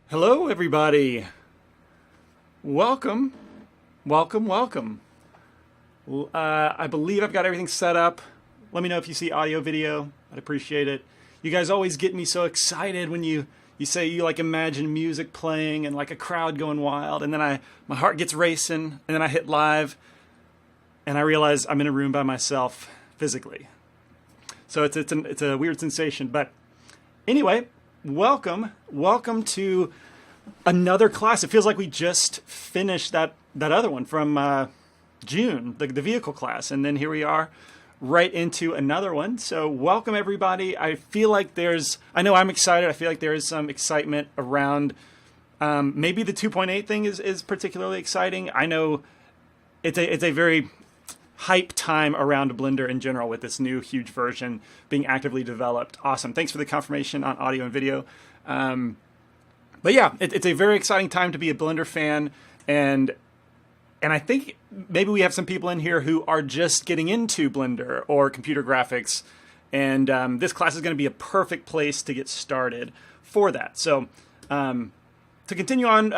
Hello, everybody. Welcome, welcome. I believe I've got everything set up. Let me know if you see audio, video. I'd appreciate it. You guys always get me so excited when you say you like imagine music playing and like a crowd going wild, and then my heart gets racing, and then I hit live, and I realize I'm in a room by myself physically. So it's a weird sensation, but anyway. Welcome to another class. It feels like we just finished that other one from June, the vehicle class, and then here we are right into another one. So welcome everybody. I feel like I know I'm excited. I feel like there is some excitement around maybe the 2.8 thing is particularly exciting. I know it's a very hype time around Blender in general with this new huge version being actively developed. Awesome. Thanks for the confirmation on audio and video. But yeah, it's a very exciting time to be a Blender fan. And I think maybe we have some people in here who are just getting into Blender or computer graphics. And this class is going to be a perfect place to get started for that. So to continue on,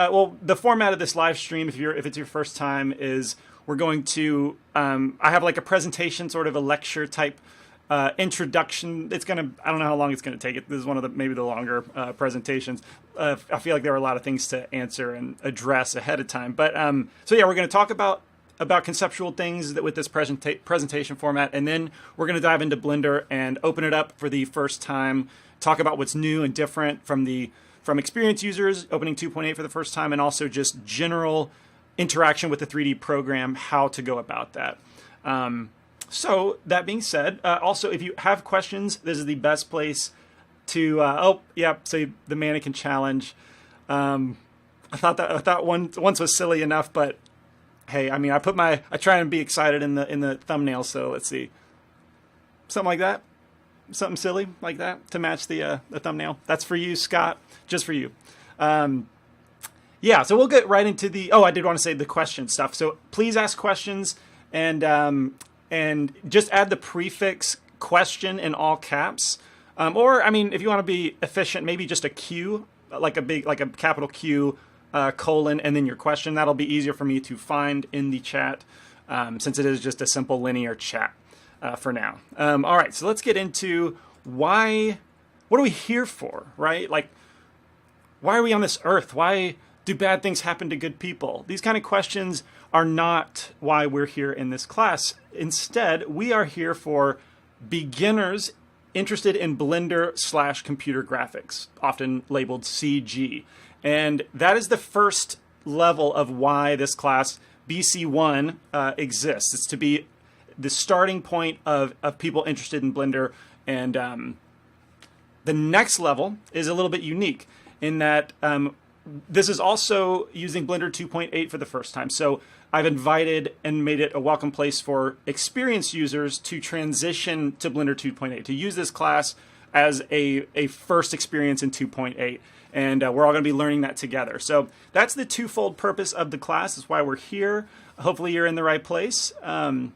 the format of this live stream, if it's your first time, is we're going to, I have like a presentation, sort of a lecture type introduction. I don't know how long it's going to take. This is one of maybe the longer presentations. I feel like there are a lot of things to answer and address ahead of time. But so yeah, we're going to talk about conceptual things with this presentation format. And then we're going to dive into Blender and open it up for the first time, talk about what's new and different from experienced users, opening 2.8 for the first time, and also just general interaction with the 3D program, how to go about that. So that being said, also if you have questions, this is the best place to. So the mannequin challenge. I thought once was silly enough, but hey, I mean, I try and be excited in the thumbnail. So let's see, something like that, something silly like that to match the thumbnail. That's for you, Scott, just for you. Yeah, so we'll get right into I did want to say the question stuff. So please ask questions and just add the prefix question in all caps. Or, I mean, if you want to be efficient, maybe just a Q, like a capital Q, colon, and then your question. That'll be easier for me to find in the chat, since it is just a simple linear chat for now. All right, so let's get into what are we here for, right? Like, why are we on this earth? Why do bad things happen to good people? These kind of questions are not why we're here in this class. Instead, we are here for beginners interested in Blender/computer graphics, often labeled CG. And that is the first level of why this class, BC1, exists. It's to be the starting point of people interested in Blender. And the next level is a little bit unique in that this is also using Blender 2.8 for the first time. So I've invited and made it a welcome place for experienced users to transition to Blender 2.8, to use this class as a first experience in 2.8. And we're all going to be learning that together. So that's the twofold purpose of the class. That's why we're here. Hopefully you're in the right place. And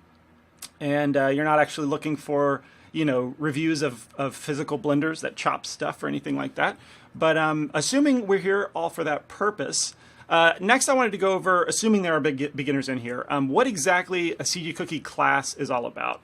you're not actually looking for, reviews of physical blenders that chop stuff or anything like that. But assuming we're here all for that purpose, next I wanted to go over, assuming there are beginners in here, what exactly a CG Cookie class is all about.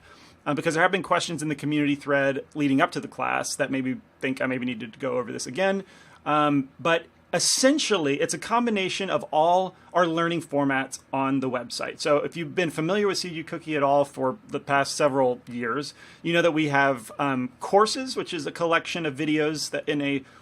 Because there have been questions in the community thread leading up to the class that maybe think I maybe needed to go over this again. But essentially, it's a combination of all our learning formats on the website. So if you've been familiar with CG Cookie at all for the past several years, you know that we have courses, which is a collection of videos that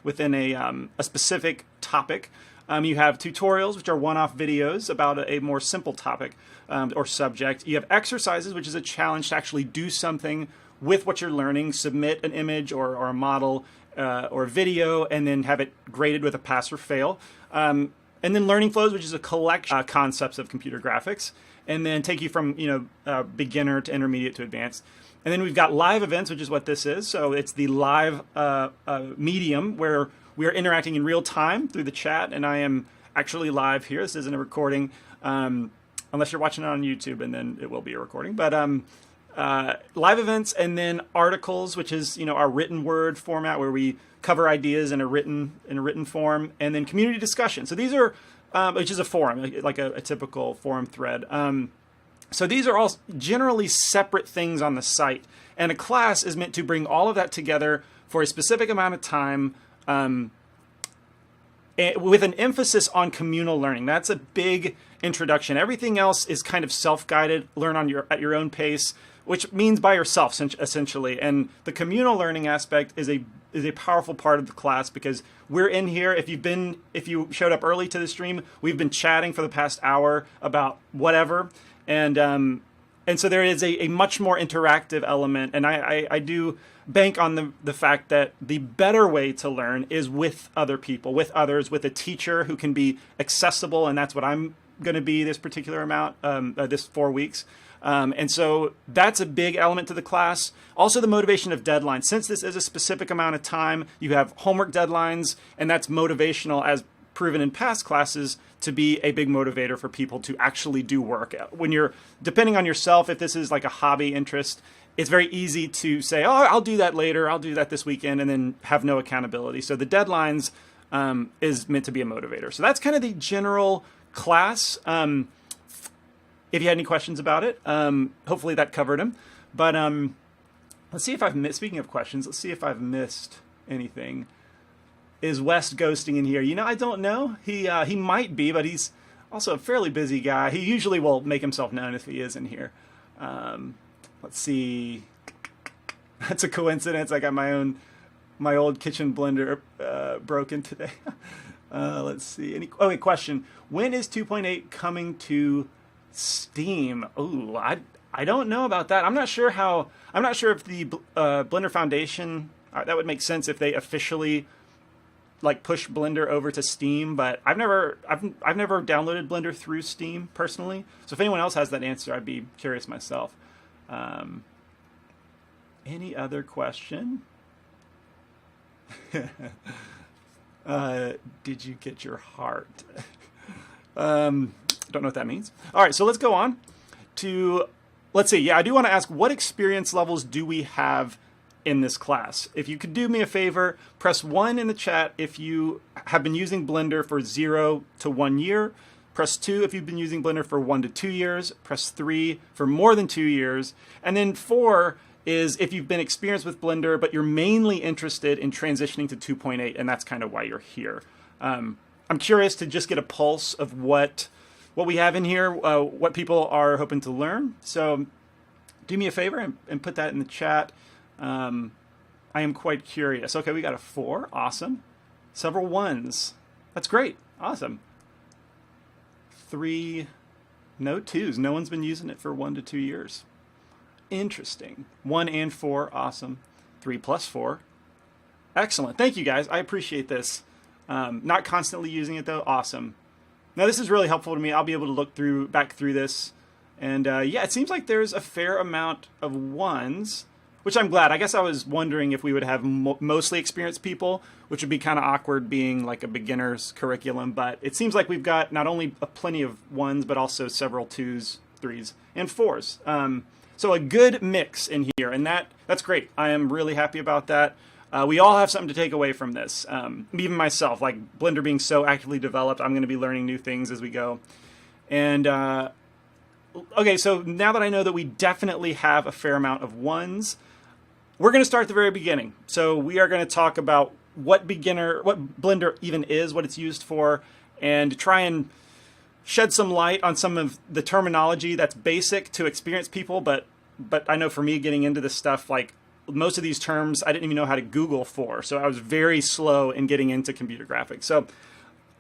within a specific topic. You have tutorials, which are one-off videos about a more simple topic or subject. You have exercises, which is a challenge to actually do something with what you're learning, submit an image or a model or video, and then have it graded with a pass or fail. And then learning flows, which is a collection of concepts of computer graphics, and then take you from beginner to intermediate to advanced. And then we've got live events, which is what this is. So it's the live medium where we are interacting in real time through the chat, and I am actually live here. This isn't a recording, unless you're watching it on YouTube, and then it will be a recording. But live events, and then articles, which is our written word format where we cover ideas in a written form, and then community discussion. So these are which is a forum, like a typical forum thread. So these are all generally separate things on the site, and a class is meant to bring all of that together for a specific amount of time, with an emphasis on communal learning. That's a big introduction. Everything else is kind of self-guided, learn at your own pace, which means by yourself essentially. And the communal learning aspect is a powerful part of the class, because we're in here. If you showed up early to the stream, we've been chatting for the past hour about whatever, and so there is a much more interactive element. And I do bank on the fact that the better way to learn is with other people, with others, with a teacher who can be accessible, and that's what I'm going to be this particular amount, this 4 weeks. And so that's a big element to the class. Also, the motivation of deadlines. Since this is a specific amount of time, you have homework deadlines, and that's motivational, as proven in past classes, to be a big motivator for people to actually do work. When you're depending on yourself, if this is like a hobby interest, it's very easy to say, oh, I'll do that later, I'll do that this weekend, and then have no accountability. So the deadlines is meant to be a motivator. So that's kind of the general class. If you had any questions about it, hopefully that covered them. But let's see if I've missed, speaking of questions, let's see if I've missed anything. Is West ghosting in here? I don't know. He might be, but he's also a fairly busy guy. He usually will make himself known if he is in here. Let's see. That's a coincidence. I got my old kitchen blender broken today. Let's see. Question. When is 2.8 coming to Steam? Ooh, I don't know about that. I'm not sure if the Blender Foundation, that would make sense if they officially push Blender over to Steam, but I've never downloaded Blender through Steam personally. So if anyone else has that answer, I'd be curious myself. Any other question? Did you get your heart? Don't know what that means. All right, so let's go on to, let's see. Yeah, I do want to ask, what experience levels do we have in this class? If you could do me a favor, press 1 in the chat if you have been using Blender for 0 to 1 year. Press 2 if you've been using Blender for 1 to 2 years. Press 3 for more than 2 years. And then 4 is if you've been experienced with Blender, but you're mainly interested in transitioning to 2.8, and that's kind of why you're here. I'm curious to just get a pulse of what we have in here, what people are hoping to learn. So do me a favor and put that in the chat. I am quite curious. Okay, we got a 4. Awesome. Several 1s. That's great. Awesome. 3. No 2s. No one's been using it for 1 to 2 years. Interesting. 1 and 4. Awesome. 3 plus 4. Excellent. Thank you, guys. I appreciate this. Not constantly using it, though. Awesome. Now, this is really helpful to me. I'll be able to look back through this. And yeah, it seems like there's a fair amount of 1s, which I'm glad. I guess I was wondering if we would have mostly experienced people, which would be kind of awkward being like a beginner's curriculum. But it seems like we've got not only plenty of 1s, but also several 2s, 3s, and 4s. So a good mix in here, and that's great. I am really happy about that. We all have something to take away from this. Even myself, like Blender being so actively developed, I'm going to be learning new things as we go. And okay, so now that I know that we definitely have a fair amount of 1s, we're going to start at the very beginning. So we are going to talk about what Blender even is, what it's used for, and try and shed some light on some of the terminology that's basic to experienced people. But I know for me, getting into this stuff, like most of these terms, I didn't even know how to Google for. So I was very slow in getting into computer graphics. So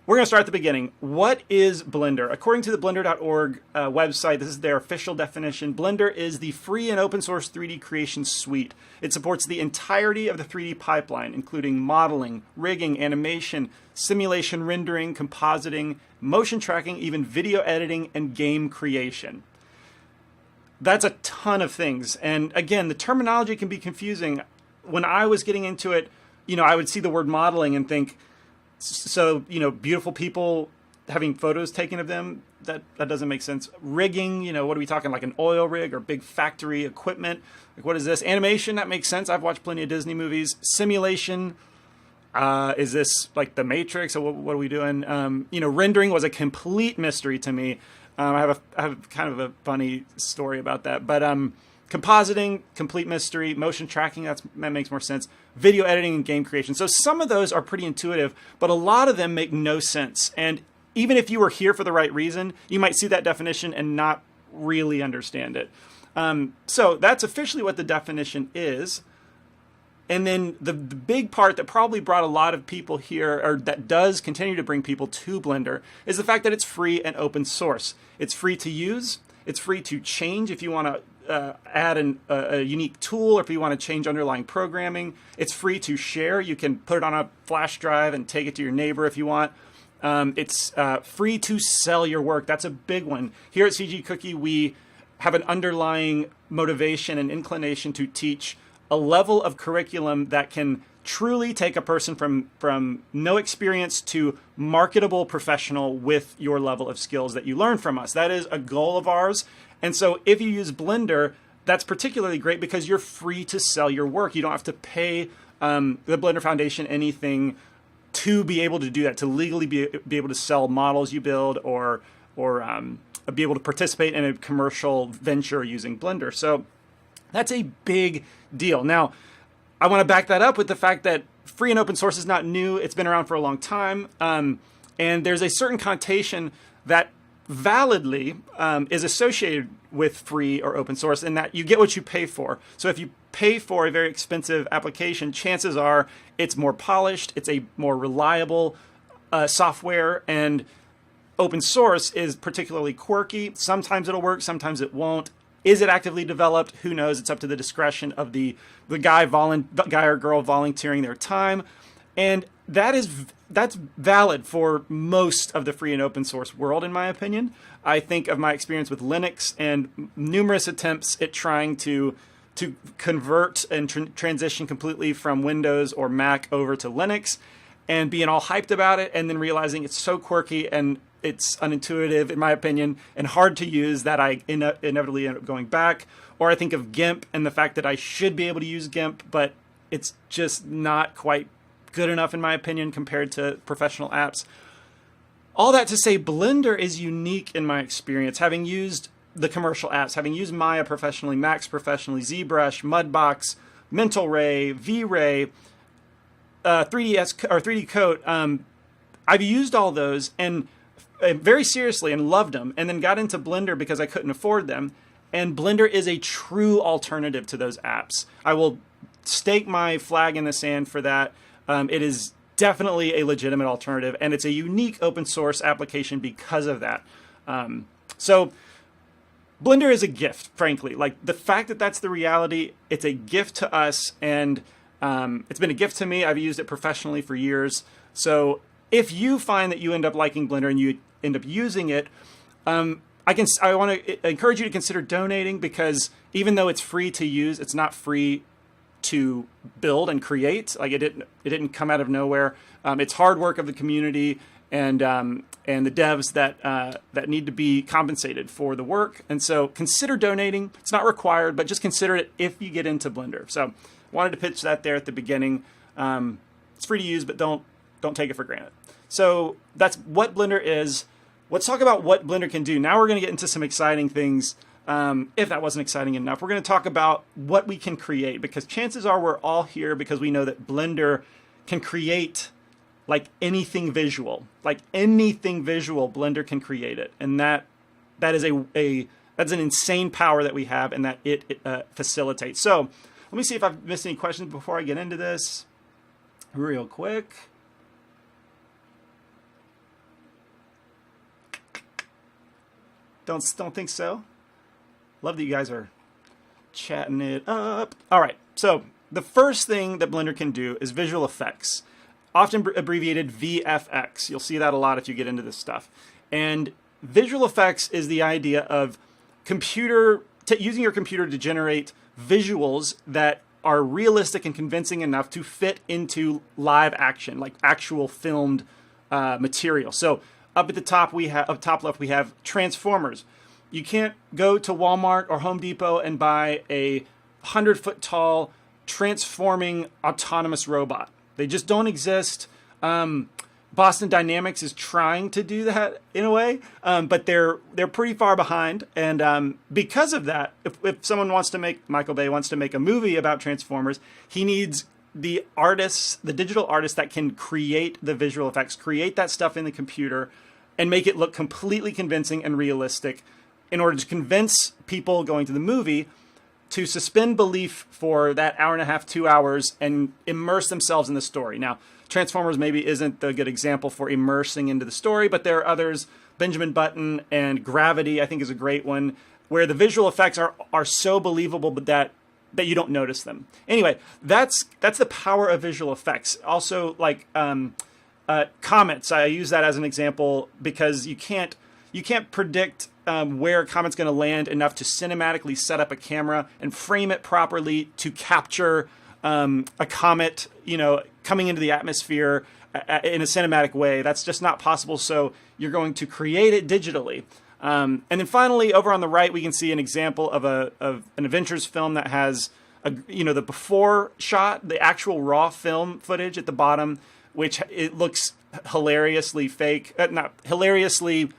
we're going to start at the beginning. What is Blender? According to the blender.org website, this is their official definition. Blender is the free and open source 3D creation suite. It supports the entirety of the 3D pipeline, including modeling, rigging, animation, simulation rendering, compositing, motion tracking, even video editing, and game creation. That's a ton of things. And again, the terminology can be confusing. When I was getting into it, I would see the word modeling and think, so, beautiful people having photos taken of them, that doesn't make sense. Rigging, what are we talking, like an oil rig or big factory equipment? Like, what is this? Animation, that makes sense. I've watched plenty of Disney movies. Simulation, is this like The Matrix, or what are we doing? Rendering was a complete mystery to me. I have kind of a funny story about that, but compositing, complete mystery. Motion tracking, that makes more sense. Video editing and game creation. So some of those are pretty intuitive, but a lot of them make no sense. And even if you were here for the right reason, you might see that definition and not really understand it. So that's officially what the definition is. And then the big part that probably brought a lot of people here, or that does continue to bring people to Blender, is the fact that it's free and open source. It's free to use. It's free to change if you want to add a unique tool, or if you want to change underlying programming. It's free to share. You can put it on a flash drive and take it to your neighbor if you want. It's free to sell your work. That's a big one. Here at CG Cookie, we have an underlying motivation and inclination to teach a level of curriculum that can truly take a person from no experience to marketable professional with your level of skills that you learn from us. That is a goal of ours. And so if you use Blender, that's particularly great because you're free to sell your work. You don't have to pay the Blender Foundation anything to be able to do that, to legally be able to sell models you build, or be able to participate in a commercial venture using Blender. So that's a big deal. Now, I want to back that up with the fact that free and open source is not new. It's been around for a long time. And there's a certain connotation that validly is associated with free or open source, in that you get what you pay for. So if you pay for a very expensive application, chances are it's more polished, it's a more reliable software, and open source is particularly quirky. Sometimes it'll work, sometimes it won't. Is it actively developed? Who knows? It's up to the discretion of the guy or girl volunteering their time. And that's valid for most of the free and open source world, in my opinion. I think of my experience with Linux and numerous attempts at trying to convert and transition completely from Windows or Mac over to Linux, and being all hyped about it, and then realizing it's so quirky and it's unintuitive, in my opinion, and hard to use, that I inevitably end up going back. Or I think of GIMP and the fact that I should be able to use GIMP, but it's just not quite good enough, in my opinion, compared to professional apps. All that to say, Blender is unique in my experience, having used the commercial apps, having used Maya professionally, Max professionally, ZBrush, Mudbox, Mental Ray, V-Ray, 3D Coat. I've used all those and very seriously and loved them, and then got into Blender because I couldn't afford them. And Blender is a true alternative to those apps. I will stake my flag in the sand for that. It is definitely a legitimate alternative, and it's a unique open source application because of that. So Blender is a gift, frankly. Like, the fact that that's the reality, it's a gift to us, and it's been a gift to me. I've used it professionally for years. So if you find that you end up liking Blender and you end up using it, I want to encourage you to consider donating, because even though it's free to use, it's not free to build and create. Like, it didn't come out of nowhere. It's hard work of the community and the devs that need to be compensated for the work. And so consider donating. It's not required, but just consider it if you get into Blender. So wanted to pitch that there at the beginning. It's free to use, but don't take it for granted. So that's what Blender is. Let's talk about what Blender can do. Now we're going to get into some exciting things. If that wasn't exciting enough, we're going to talk about what we can create, because chances are we're all here because we know that Blender can create like anything visual. Like anything visual, Blender can create it. And that is that's an insane power that we have, and that it facilitates. So let me see if I've missed any questions before I get into this real quick. Don't think so. Love that you guys are chatting it up. All right, so the first thing that Blender can do is visual effects, often abbreviated VFX. You'll see that a lot if you get into this stuff. And visual effects is the idea of using your computer to generate visuals that are realistic and convincing enough to fit into live action, like actual filmed material. So up at the top up top left we have Transformers. You can't go to Walmart or Home Depot and buy a 100-foot tall transforming autonomous robot. They just don't exist. Boston Dynamics is trying to do that in a way, but they're pretty far behind. And because of that, if someone wants to make, Michael Bay wants to make a movie about Transformers, he needs the artists, the digital artists that can create the visual effects, create that stuff in the computer, and make it look completely convincing and realistic in order to convince people going to the movie to suspend belief for that hour and a half, 2 hours, and immerse themselves in the story. Now, Transformers maybe isn't the good example for immersing into the story, but there are others. Benjamin Button and Gravity, I think, is a great one, where the visual effects are so believable, but that you don't notice them. Anyway, that's the power of visual effects. Also, like comets, I use that as an example because you can't predict where a comet's going to land enough to cinematically set up a camera and frame it properly to capture a comet, coming into the atmosphere in a cinematic way. That's just not possible. So you're going to create it digitally. And then finally, over on the right, we can see an example of an Avengers film that has the before shot, the actual raw film footage at the bottom, which it looks hilariously fake, not hilariously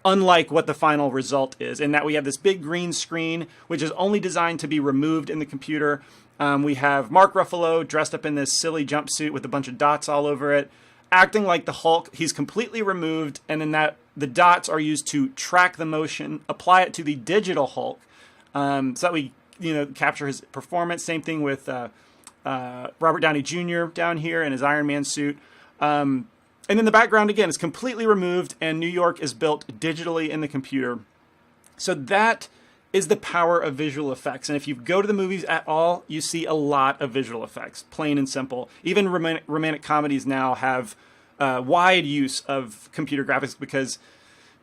unlike what the final result is, in that we have this big green screen, which is only designed to be removed in the computer. We have Mark Ruffalo dressed up in this silly jumpsuit with a bunch of dots all over it, acting like the Hulk. He's completely removed, and then the dots are used to track the motion, apply it to the digital Hulk, so that we capture his performance. Same thing with Robert Downey Jr. down here in his Iron Man suit. And then the background, again, is completely removed, and New York is built digitally in the computer. So that is the power of visual effects. And if you go to the movies at all, you see a lot of visual effects, plain and simple. Even romantic comedies now have wide use of computer graphics because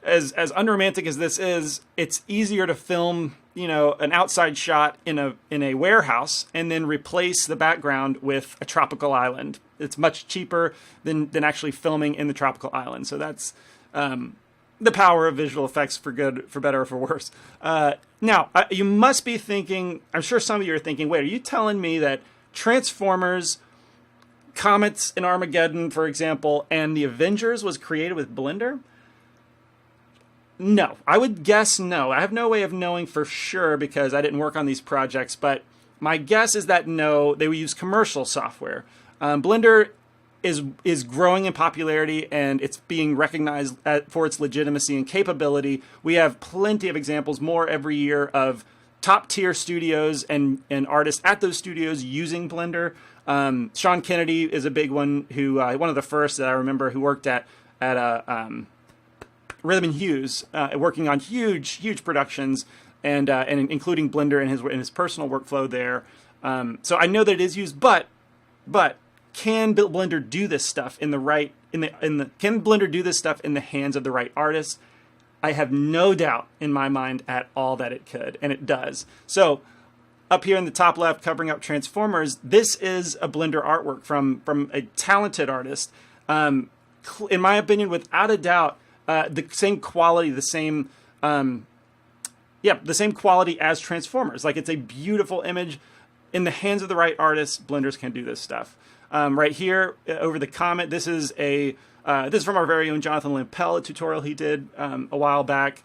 as unromantic as this is, it's easier to film, an outside shot in a warehouse and then replace the background with a tropical island. It's much cheaper than actually filming in the tropical island. So that's the power of visual effects, for good, for better, or for worse. Now, you must be thinking, I'm sure some of you are thinking, wait, are you telling me that Transformers, Comets in Armageddon, for example, and the Avengers was created with Blender? No, I would guess no. I have no way of knowing for sure because I didn't work on these projects, but my guess is that no, they would use commercial software. Blender is growing in popularity and it's being recognized for its legitimacy and capability. We have plenty of examples, more every year, of top tier studios and artists at those studios using Blender. Sean Kennedy is a big one, who one of the first that I remember who worked at Rhythm and Hughes, working on huge productions and including Blender in his personal workflow there. So I know that it is used, but can Blender do this stuff can Blender do this stuff in the hands of the right artists? I have no doubt in my mind at all that it could, and it does. So up here in the top left, covering up Transformers, this is a Blender artwork from a talented artist. In my opinion, without a doubt, the same quality, the same quality as Transformers. Like, it's a beautiful image. In the hands of the right artists, Blenders can do this stuff. Right here over the comet, this is from our very own Jonathan Limpel, a tutorial he did a while back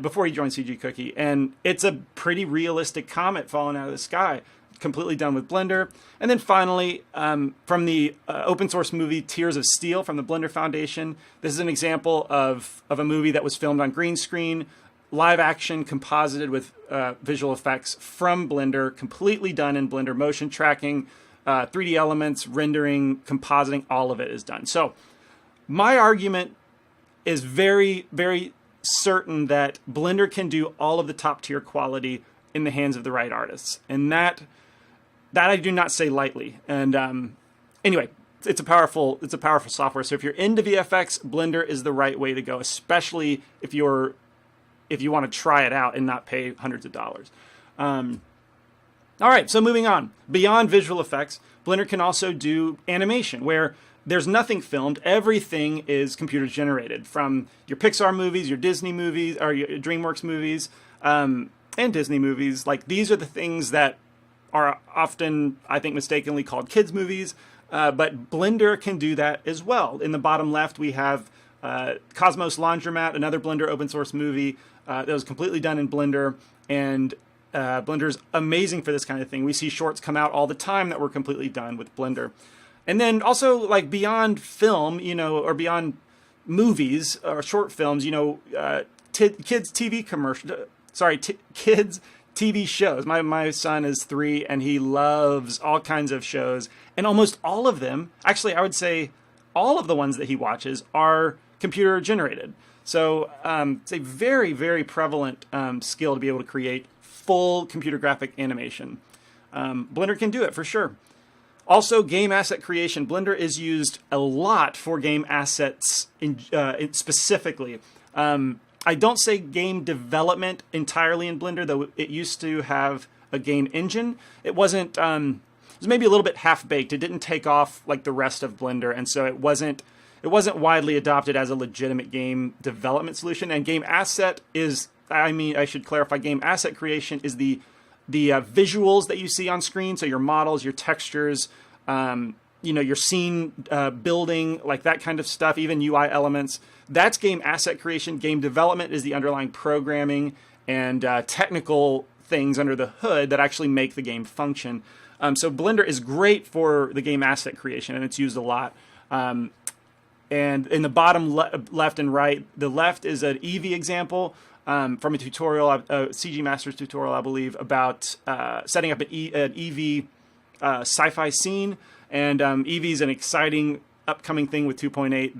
before he joined CG Cookie, and it's a pretty realistic comet falling out of the sky, completely done with Blender. And then finally, from the open source movie Tears of Steel from the Blender Foundation, this is an example of a movie that was filmed on green screen, live action, composited with visual effects from Blender, completely done in Blender, motion tracking, 3D elements, rendering, compositing, all of it is done. So my argument is very, very certain that Blender can do all of the top tier quality in the hands of the right artists. And that I do not say lightly. And anyway, it's a powerful software. So if you're into VFX, Blender is the right way to go, especially if you want to try it out and not pay hundreds of dollars. All right, so moving on. Beyond visual effects, Blender can also do animation, where there's nothing filmed. Everything is computer generated, from your Pixar movies, your Disney movies, or your DreamWorks movies, and Disney movies. Like, these are the things that are often, I think, mistakenly called kids movies, but Blender can do that as well. In the bottom left, we have Cosmos Laundromat, another Blender open source movie that was completely done in Blender, and Blender's amazing for this kind of thing. We see shorts come out all the time that were completely done with Blender. And then also, like, beyond film, or beyond movies or short films, kids TV kids TV shows. My son is 3 and he loves all kinds of shows, and almost all of them, actually, I would say all of the ones that he watches are computer generated. So it's a very, very prevalent skill to be able to create full computer graphic animation. Blender can do it for sure. Also, game asset creation. Blender is used a lot for game assets specifically. I don't say game development entirely in Blender, though it used to have a game engine. It wasn't, it was maybe a little bit half-baked. It didn't take off like the rest of Blender, and so it wasn't widely adopted as a legitimate game development solution. And game asset is, I should clarify, game asset creation is the visuals that you see on screen. So your models, your textures, your scene building, like that kind of stuff, even UI elements. That's game asset creation. Game development is the underlying programming and technical things under the hood that actually make the game function. So Blender is great for the game asset creation, and it's used a lot. And in the bottom left and right, the left is an Eevee example from a tutorial, a CG Masters tutorial, I believe, about setting up an Eevee sci-fi scene. And Eevee is an exciting upcoming thing with 2.8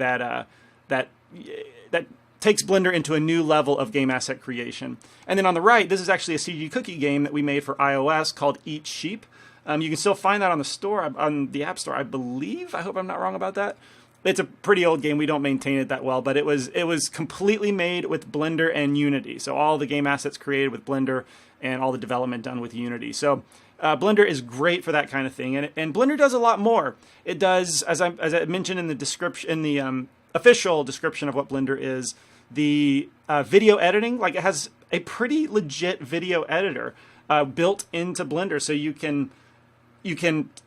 that takes Blender into a new level of game asset creation. And then on the right, this is actually a CG cookie game that we made for iOS called Eat Sheep. You can still find that on the store, on the App Store, I believe. I hope I'm not wrong about that. It's a pretty old game. We don't maintain it that well, but it was completely made with Blender and Unity. So all the game assets created with Blender and all the development done with Unity. So Blender is great for that kind of thing, and Blender does a lot more. It does, as I mentioned in the description, in the official description of what Blender is, the video editing. Like, it has a pretty legit video editor built into Blender, so you can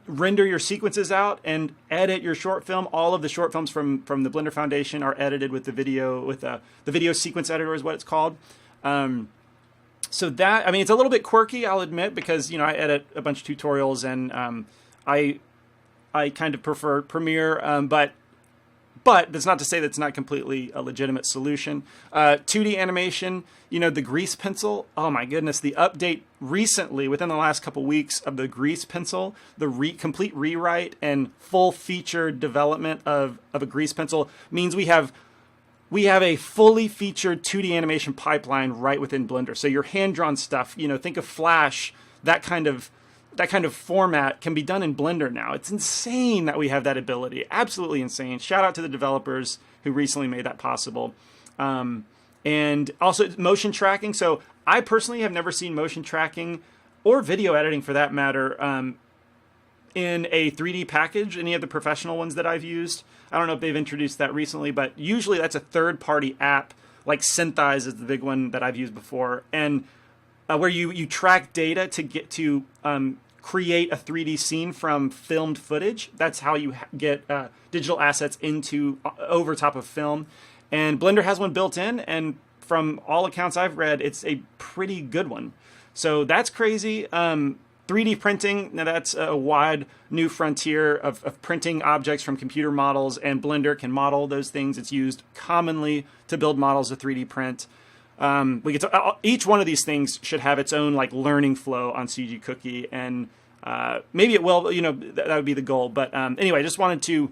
render your sequences out and edit your short film. All of the short films from the Blender Foundation are edited with the video sequence editor is what it's called. So that, it's a little bit quirky, I'll admit, because, I edit a bunch of tutorials and I kind of prefer Premiere, but that's not to say that's not completely a legitimate solution. 2D animation, the grease pencil. Oh my goodness, the update recently, within the last couple weeks, of the grease pencil, the complete rewrite and full featured development of a grease pencil means we have a fully featured 2D animation pipeline right within Blender. So your hand-drawn stuff, think of Flash, that kind of format can be done in Blender now. It's insane that we have that ability. Absolutely insane. Shout out to the developers who recently made that possible. And also motion tracking. So I personally have never seen motion tracking or video editing, for that matter, in a 3D package, any of the professional ones that I've used. I don't know if they've introduced that recently, but usually that's a third-party app, like Synthize is the big one that I've used before, and where you track data to get to create a 3D scene from filmed footage. That's how you get digital assets over top of film. And Blender has one built in, and from all accounts I've read, it's a pretty good one. So that's crazy. 3D printing, now that's a wide new frontier of printing objects from computer models, and Blender can model those things. It's used commonly to build models of 3D print. Each one of these things should have its own learning flow on CG Cookie, and maybe it will. That would be the goal. But anyway, I just wanted to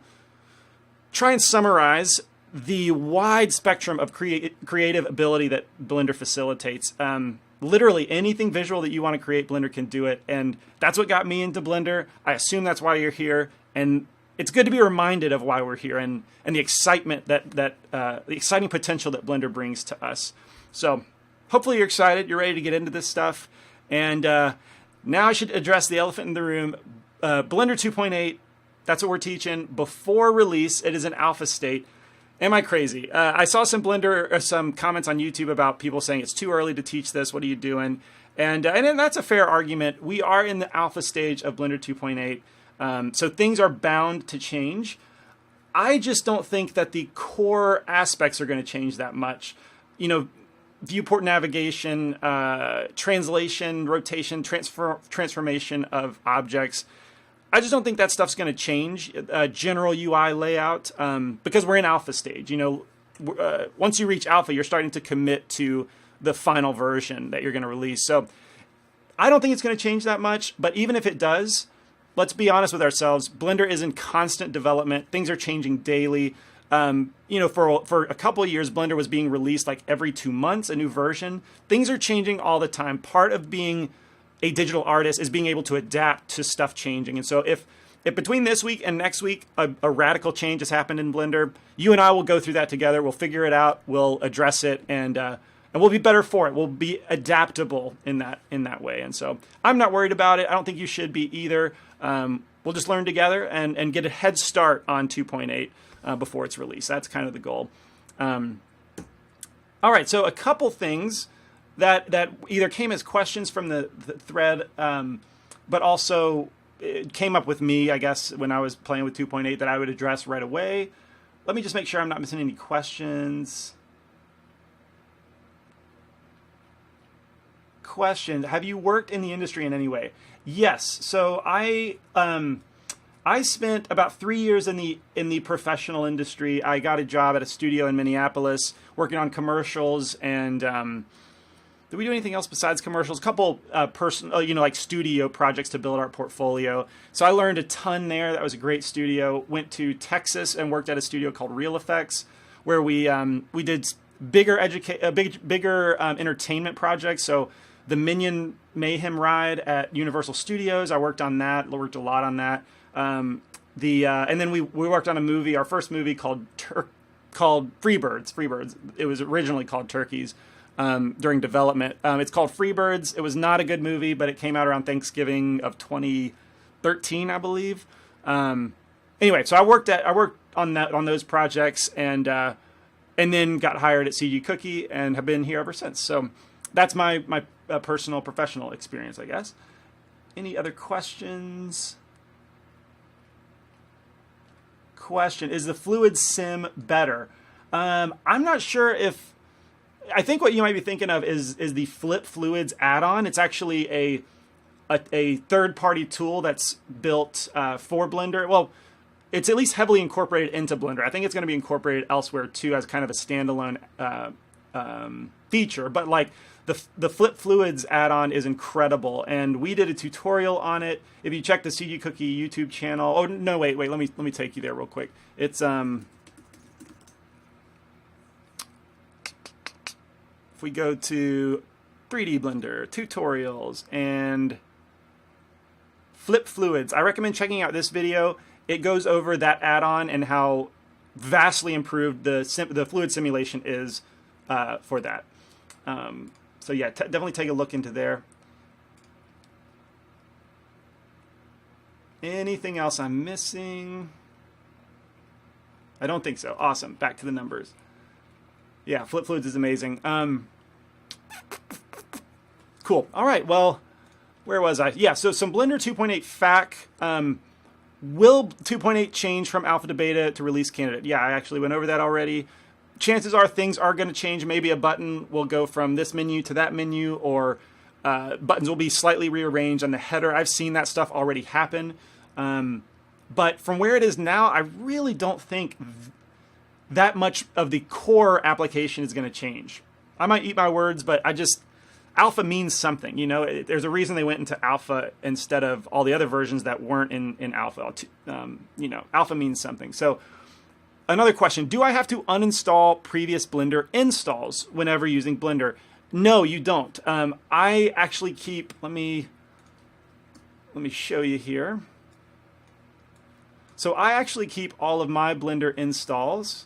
try and summarize the wide spectrum of creative ability that Blender facilitates. Literally anything visual that you want to create, Blender can do it, and that's what got me into Blender. I assume that's why you're here, and it's good to be reminded of why we're here and the excitement the exciting potential that Blender brings to us. So hopefully you're excited, you're ready to get into this stuff, and now I should address the elephant in the room. Blender 2.8, That's what we're teaching before release. It is an alpha state. Am I crazy? I saw some some comments on YouTube about people saying it's too early to teach this. What are you doing? And that's a fair argument. We are in the alpha stage of Blender 2.8, so things are bound to change. I just don't think that the core aspects are going to change that much. You know, viewport navigation, translation, rotation, transformation of objects. I just don't think that stuff's going to change. General UI layout, because we're in alpha stage. You know, once you reach alpha, you're starting to commit to the final version that you're going to release. So I don't think it's going to change that much. But even if it does, let's be honest with ourselves. Blender is in constant development. Things are changing daily. You know, for a couple of years, Blender was being released like every 2 months, a new version. Things are changing all the time. Part of being a digital artist is being able to adapt to stuff changing. And so if between this week and next week, a radical change has happened in Blender, you and I will go through that together. We'll figure it out. We'll address it, and we'll be better for it. We'll be adaptable in that way. And so I'm not worried about it. I don't think you should be either. We'll just learn together and get a head start on 2.8 before it's released. That's kind of the goal. All right, so a couple things that either came as questions from the thread, but also it came up with me, I guess, when I was playing with 2.8 that I would address right away. Let me just make sure I'm not missing any questions. Question: have you worked in the industry in any way? Yes. So I spent about 3 years in the professional industry. I got a job at a studio in Minneapolis working on commercials, and did we do anything else besides commercials? A couple personal, like studio projects to build our portfolio. So I learned a ton there. That was a great studio. Went to Texas and worked at a studio called Real Effects, where we did bigger entertainment projects. So the Minion Mayhem ride at Universal Studios, I worked on that. Worked a lot on that. And then we worked on a movie, our first movie called Freebirds. Freebirds. It was originally called Turkeys. During development. It's called Freebirds. It was not a good movie, but it came out around Thanksgiving of 2013, I believe. Anyway, so I worked on those projects, and then got hired at CG Cookie and have been here ever since. So that's my personal professional experience, I guess. Any other questions? Question: is the fluid sim better? I'm not sure if. I think what you might be thinking of is the Flip Fluids add-on. It's actually a third-party tool that's built for Blender. Well, it's at least heavily incorporated into Blender. I think it's going to be incorporated elsewhere too as kind of a standalone feature. But like the Flip Fluids add-on is incredible, and we did a tutorial on it. If you check the CG Cookie YouTube channel, oh no, wait, let me take you there real quick. It's if we go to 3D Blender, tutorials, and Flip Fluids, I recommend checking out this video. It goes over that add-on and how vastly improved the fluid simulation is for that. So yeah, definitely take a look into there. Anything else I'm missing? I don't think so. Awesome. Back to the numbers. Yeah, Flip Fluids is amazing. Cool. All right. Well, where was I? Yeah. So some Blender 2.8 FAQ. Will 2.8 change from alpha to beta to release candidate? Yeah, I actually went over that already. Chances are things are going to change. Maybe a button will go from this menu to that menu, or buttons will be slightly rearranged on the header. I've seen that stuff already happen. But from where it is now, I really don't think that much of the core application is going to change. I might eat my words, but alpha means something. There's a reason they went into alpha instead of all the other versions that weren't in alpha. Alpha means something. So another question, do I have to uninstall previous Blender installs whenever using Blender? No, you don't. I actually keep, let me show you here. So I actually keep all of my Blender installs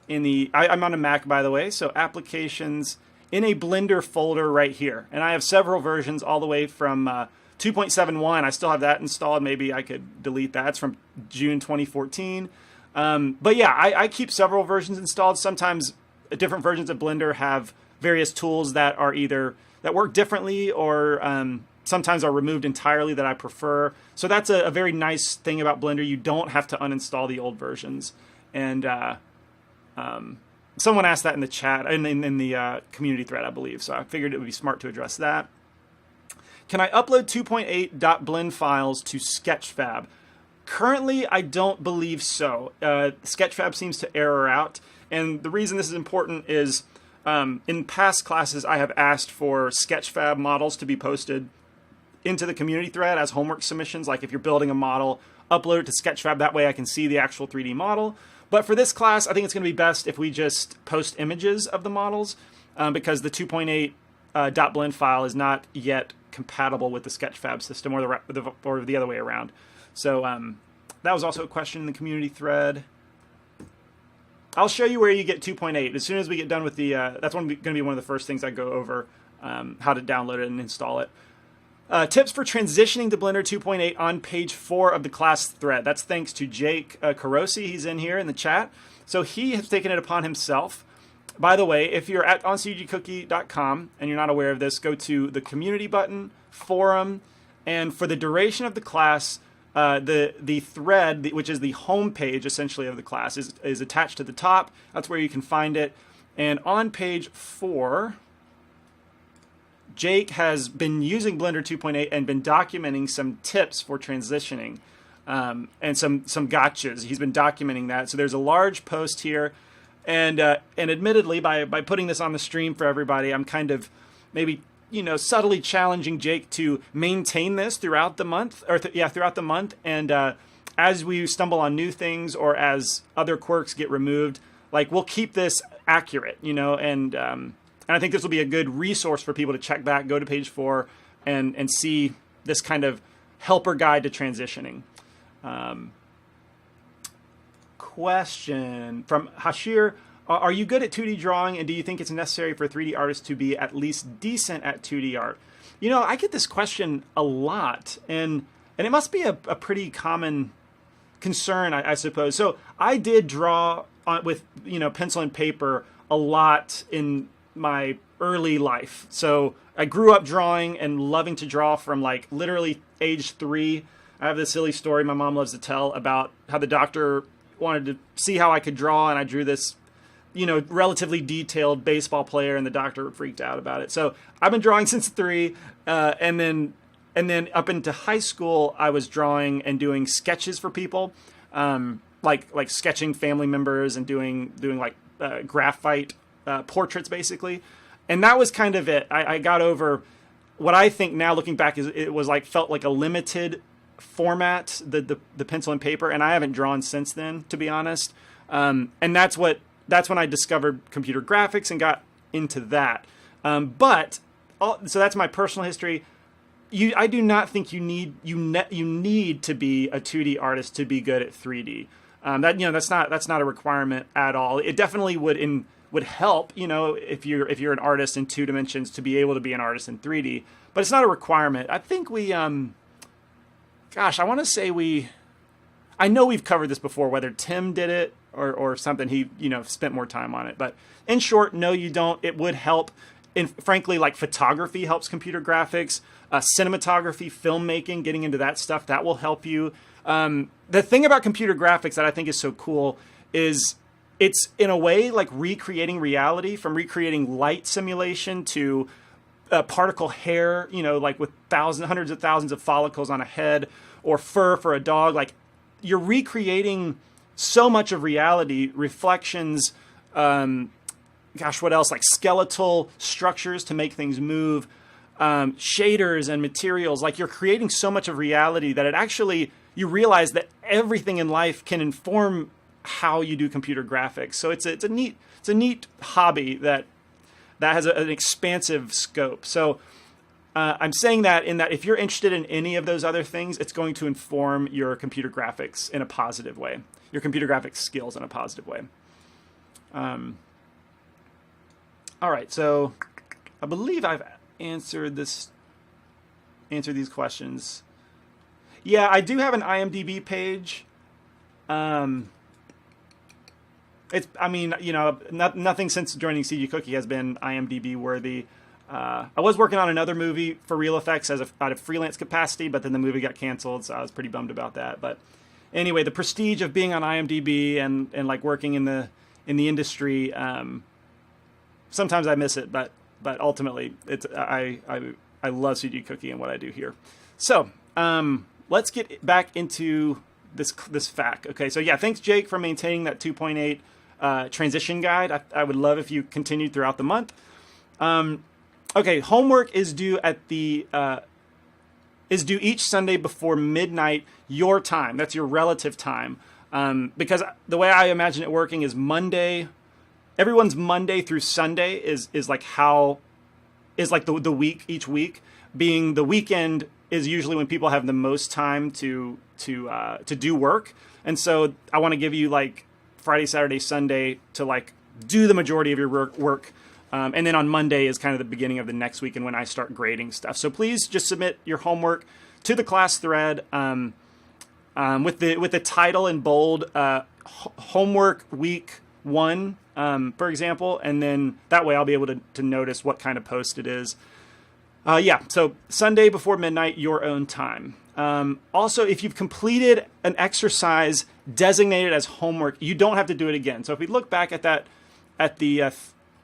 I'm on a Mac, by the way, so applications in a Blender folder right here. And I have several versions all the way from 2.71, I still have that installed. Maybe I could delete that. It's from June 2014. But yeah, I keep several versions installed. Sometimes different versions of Blender have various tools that are either that work differently or sometimes are removed entirely that I prefer. So that's a very nice thing about Blender. You don't have to uninstall the old versions. And someone asked that in the chat, in the community thread, I believe. So I figured it would be smart to address that. Can I upload 2.8.blend files to Sketchfab? Currently, I don't believe so. Sketchfab seems to error out. And the reason this is important is in past classes, I have asked for Sketchfab models to be posted into the community thread as homework submissions. Like if you're building a model, upload it to Sketchfab. That way I can see the actual 3D model. But for this class, I think it's going to be best if we just post images of the models because the 2.8 .blend file is not yet compatible with the Sketchfab system or the other way around. So that was also a question in the community thread. I'll show you where you get 2.8. As soon as we get done with the, that's going to be one of the first things I go over, how to download it and install it. Tips for transitioning to Blender 2.8 on page 4 of the class thread. That's thanks to Jake Carosi. He's in here in the chat. So he has taken it upon himself. By the way, if you're on cggcookie.com and you're not aware of this, go to the community button, forum, and for the duration of the class, the thread, which is the home page essentially of the class, is attached to the top. That's where you can find it. And on page 4, Jake has been using Blender 2.8 and been documenting some tips for transitioning and some gotchas. He's been documenting that. So there's a large post here. And admittedly, by putting this on the stream for everybody, I'm kind of maybe subtly challenging Jake to maintain this throughout the month, throughout the month. And as we stumble on new things or as other quirks get removed, like we'll keep this accurate, and I think this will be a good resource for people to check back, go to page 4, and see this kind of helper guide to transitioning. Question from Hashir. Are you good at 2D drawing, and do you think it's necessary for a 3D artist to be at least decent at 2D art? I get this question a lot, and it must be a pretty common concern, I suppose. So I did draw with pencil and paper a lot in my early life. So I grew up drawing and loving to draw from like literally age 3. I have this silly story my mom loves to tell about how the doctor wanted to see how I could draw, and I drew this relatively detailed baseball player, and the doctor freaked out about it. So I've been drawing since 3, and then up into high school, I was drawing and doing sketches for people, like sketching family members and doing like graphite portraits, basically. And that was kind of it. I got over what I think now, looking back, is it was felt like a limited format, the pencil and paper, and I haven't drawn since then, to be honest. And that's when I discovered computer graphics and got into that. So that's my personal history. I do not think you need to be a 2D artist to be good at 3D. That's not a requirement at all. It definitely would help, if you're an artist in 2 dimensions, to be able to be an artist in 3D. But it's not a requirement. I think I want to say I know we've covered this before, whether Tim did it or something. He, spent more time on it. But in short, no, you don't. It would help. And frankly, like photography helps computer graphics, cinematography, filmmaking, getting into that stuff, that will help you. The thing about computer graphics that I think is so cool is it's in a way like recreating reality, from recreating light simulation to particle hair, like with hundreds of thousands of follicles on a head, or fur for a dog. Like you're recreating so much of reality, reflections, what else? Like skeletal structures to make things move, shaders and materials. Like you're creating so much of reality that it actually, you realize that everything in life can inform how you do computer graphics. So it's a neat hobby that has an expansive scope. So I'm saying that in that if you're interested in any of those other things, it's going to inform your computer graphics in a positive way, your computer graphics skills in a positive way. All right, so I believe I've answered this answer these questions. Yeah, I do have an IMDb page. It's, I mean, you know, nothing since joining CG Cookie has been IMDb worthy. I was working on another movie for Real Effects out of freelance capacity, but then the movie got canceled, so I was pretty bummed about that. But anyway, the prestige of being on IMDb and like working in the industry, sometimes I miss it, but ultimately, I love CG Cookie and what I do here. So let's get back into this FAQ. Okay, so yeah, thanks Jake for maintaining that 2.8 transition guide. I would love if you continued throughout the month. Okay, homework is due each Sunday before midnight your time. That's your relative time. Because the way I imagine it working is everyone's Monday through Sunday is like the week each week, being the weekend is usually when people have the most time to do work. And so I want to give you like Friday, Saturday, Sunday to like do the majority of your work. And then on Monday is kind of the beginning of the next week and when I start grading stuff. So please just submit your homework to the class thread with the title in bold, homework week 1, for example. And then that way I'll be able to notice what kind of post it is. Yeah, so Sunday before midnight, your own time. Also, if you've completed an exercise designated as homework, you don't have to do it again. So if we look back at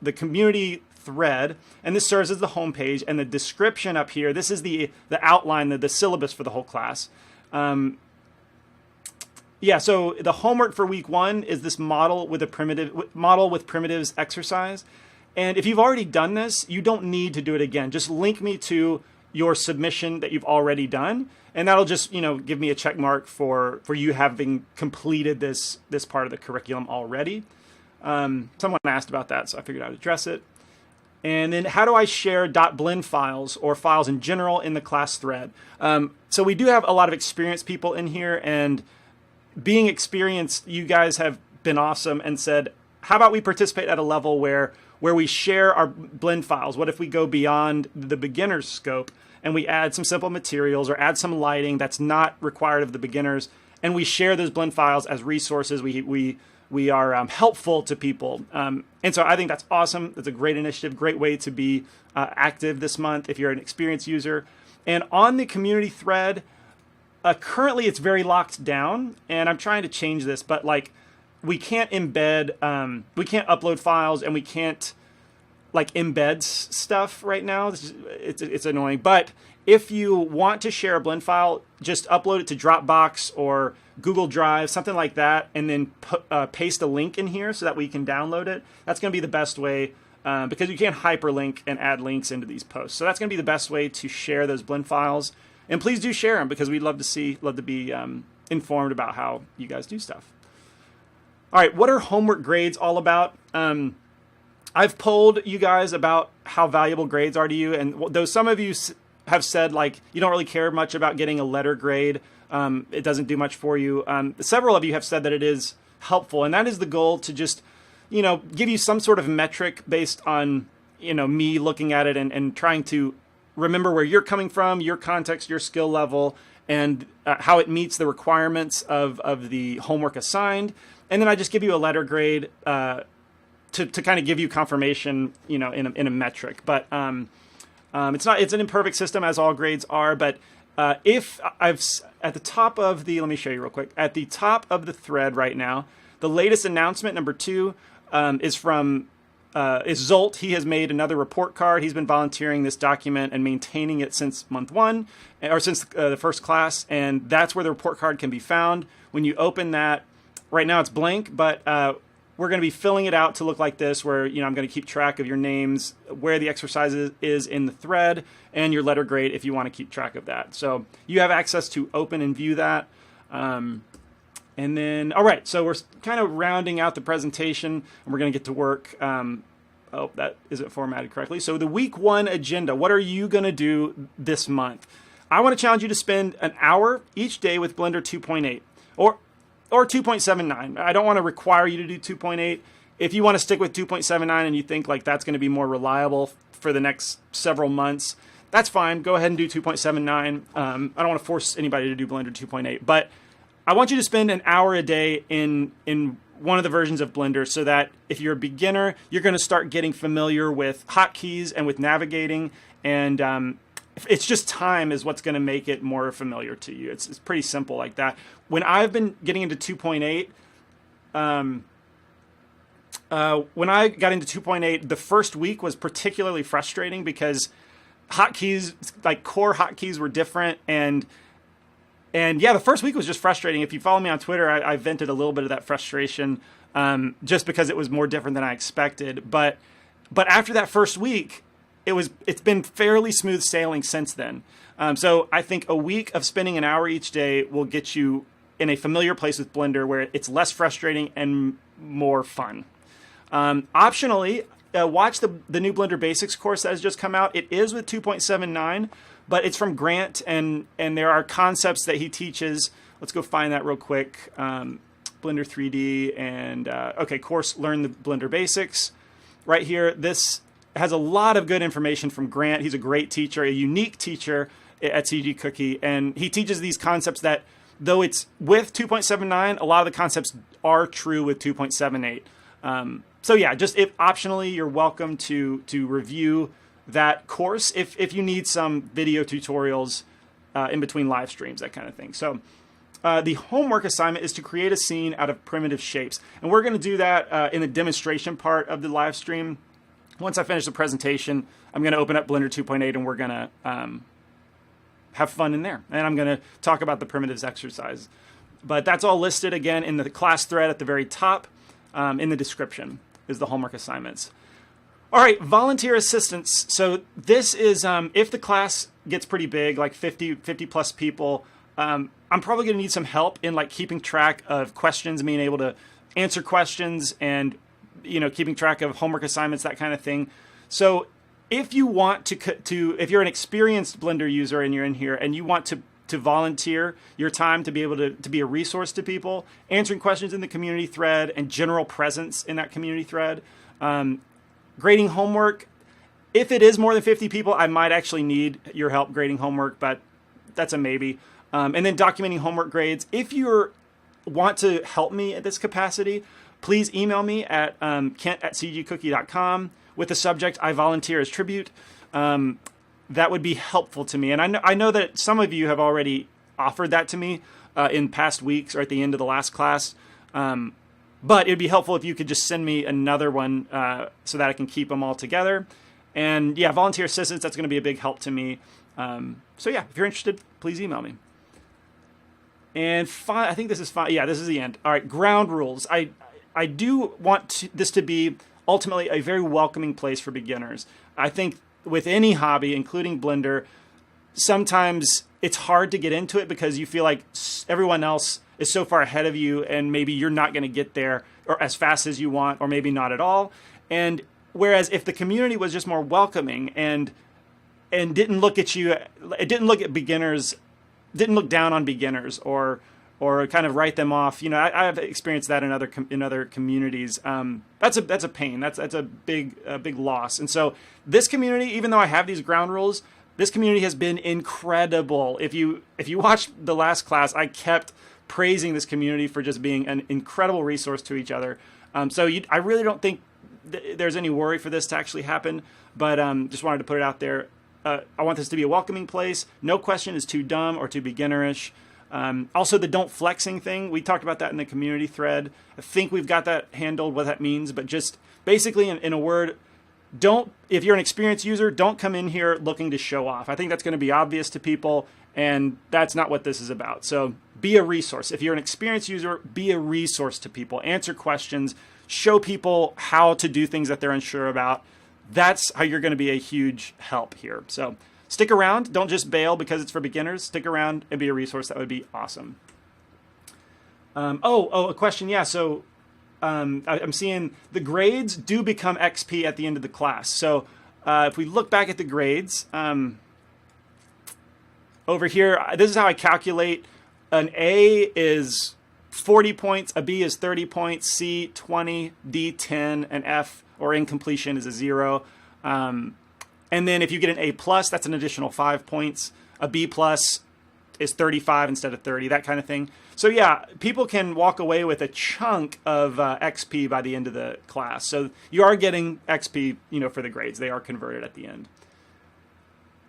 the community thread, and this serves as the home page, and the description up here, this is the outline, the syllabus for the whole class. Yeah, so the homework for week 1 is this model with primitives exercise. And if you've already done this, you don't need to do it again. Just link me to your submission that you've already done, and that'll just, you know, give me a check mark for you having completed this part of the curriculum already. Someone asked about that, so I figured I'd address it. And then how do I share .blend files or files in general in the class thread? So we do have a lot of experienced people in here, and being experienced, you guys have been awesome and said, how about we participate at a level where we share our blend files? What if we go beyond the beginner's scope and we add some simple materials or add some lighting that's not required of the beginners, and we share those blend files as resources? We are helpful to people. And so I think that's awesome. It's a great initiative, great way to be active this month if you're an experienced user. And on the community thread, currently it's very locked down, and I'm trying to change this, but like we can't embed, we can't upload files, and we can't like embed stuff right now. It's annoying. But if you want to share a blend file, just upload it to Dropbox or Google Drive, something like that, and then paste a link in here so that we can download it. That's going to be the best way because you can't hyperlink and add links into these posts. So that's going to be the best way to share those blend files. And please do share them because we'd love to be informed about how you guys do stuff. All right, what are homework grades all about? I've polled you guys about how valuable grades are to you, and though some of you have said like you don't really care much about getting a letter grade, it doesn't do much for you. Several of you have said that it is helpful, and that is the goal, to just, you know, give you some sort of metric based on, you know, me looking at it and trying to remember where you're coming from, your context, your skill level, and how it meets the requirements of the homework assigned. And then I just give you a letter grade to kind of give you confirmation, you know, in a metric. But it's an imperfect system, as all grades are. But if I've at the top of the, let me show you real quick, at the top of the thread right now, the latest announcement, number 2, is from Zolt. He has made another report card. He's been volunteering this document and maintaining it since month 1, or since the first class. And that's where the report card can be found. When you open that, right now it's blank, but we're going to be filling it out to look like this, where, you know, I'm going to keep track of your names, where the exercise is in the thread, and your letter grade if you want to keep track of that. So you have access to open and view that. And then, all right, so we're kind of rounding out the presentation, and we're going to get to work. Oh, that isn't formatted correctly. So the week 1 agenda, what are you going to do this month? I want to challenge you to spend an hour each day with Blender 2.8 or 2.79. I don't want to require you to do 2.8. If you want to stick with 2.79 and you think like that's going to be more reliable for the next several months, that's fine. Go ahead and do 2.79. I don't want to force anybody to do Blender 2.8, but I want you to spend an hour a day in one of the versions of Blender, so that if you're a beginner, you're going to start getting familiar with hotkeys and with navigating, and it's just time is what's going to make it more familiar to you. It's pretty simple like that. When I've been getting into 2.8, when I got into 2.8, the first week was particularly frustrating because hotkeys, like core hotkeys, were different, and yeah, the first week was just frustrating. If you follow me on Twitter, I vented a little bit of that frustration, just because it was more different than I expected. But after that first week, it's been fairly smooth sailing since then. So I think a week of spending an hour each day will get you in a familiar place with Blender where it's less frustrating and more fun. Optionally, watch the new Blender Basics course that has just come out. It is with 2.79, but it's from Grant, and there are concepts that he teaches. Let's go find that real quick. Blender 3D and, okay, course, Learn the Blender Basics. Right here, this has a lot of good information from Grant. He's a great teacher, a unique teacher at CG Cookie, and he teaches these concepts that, though it's with 2.79, a lot of the concepts are true with 2.78. So yeah, just optionally, you're welcome to review that course if you need some video tutorials in between live streams, that kind of thing. So the homework assignment is to create a scene out of primitive shapes. And we're going to do that in the demonstration part of the live stream. Once I finish the presentation, I'm going to open up Blender 2.8 and we're going to have fun in there. And I'm going to talk about the primitives exercise. But that's all listed again in the class thread at the very top. In the description is the homework assignments. All right, volunteer assistance. So this is if the class gets pretty big, like 50 plus people, I'm probably going to need some help in like keeping track of questions, being able to answer questions, and keeping track of homework assignments, that kind of thing. So if you want to if you're an experienced Blender user and you're in here and you want to volunteer your time to be able to be a resource to people, answering questions in the community thread and general presence in that community thread, grading homework. If it is more than 50 people, I might actually need your help grading homework, but that's a maybe. And then documenting homework grades. If you want to help me at this capacity, please email me at kent@cgcookie.com with the subject "I volunteer as tribute." That would be helpful to me. And I know that some of you have already offered that to me in past weeks or at the end of the last class. But it'd be helpful if you could just send me another one so that I can keep them all together. And yeah, volunteer assistance, that's going to be a big help to me. So yeah, if you're interested, please email me. And I think this is fine. Yeah, this is the end. All right, ground rules. I do want this to be ultimately a very welcoming place for beginners. I think with any hobby, including Blender, sometimes it's hard to get into it because you feel like everyone else is so far ahead of you and maybe you're not going to get there or as fast as you want, or maybe not at all. And whereas if the community was just more welcoming and didn't look at you, it didn't look at beginners, didn't look down on beginners or kind of write them off. I've experienced that in other communities. That's a pain. That's a big loss. And so this community, even though I have these ground rules, this community has been incredible. If you watched the last class, I kept praising this community for just being an incredible resource to each other. I really don't think there's any worry for this to actually happen, but just wanted to put it out there. I want this to be a welcoming place. No question is too dumb or too beginnerish. Also, the don't flexing thing, we talked about that in the community thread. I think we've got that handled, what that means, but just basically in a word, if you're an experienced user, don't come in here looking to show off. I think that's going to be obvious to people, and that's not what this is about. So be a resource. If you're an experienced user, be a resource to people. Answer questions. Show people how to do things that they're unsure about. That's how you're going to be a huge help here. So stick around. Don't just bail because it's for beginners. Stick around and be a resource. That would be awesome. A question. Yeah, so I'm seeing the grades do become XP at the end of the class. So if we look back at the grades, over here, this is how I calculate. An A is 40 points, a B is 30 points, C 20, D 10, and F or incompletion is a 0. And then if you get an A+, that's an additional 5 points. A B+ is 35 instead of 30, that kind of thing. So yeah, people can walk away with a chunk of XP by the end of the class. So you are getting XP, for the grades. They are converted at the end.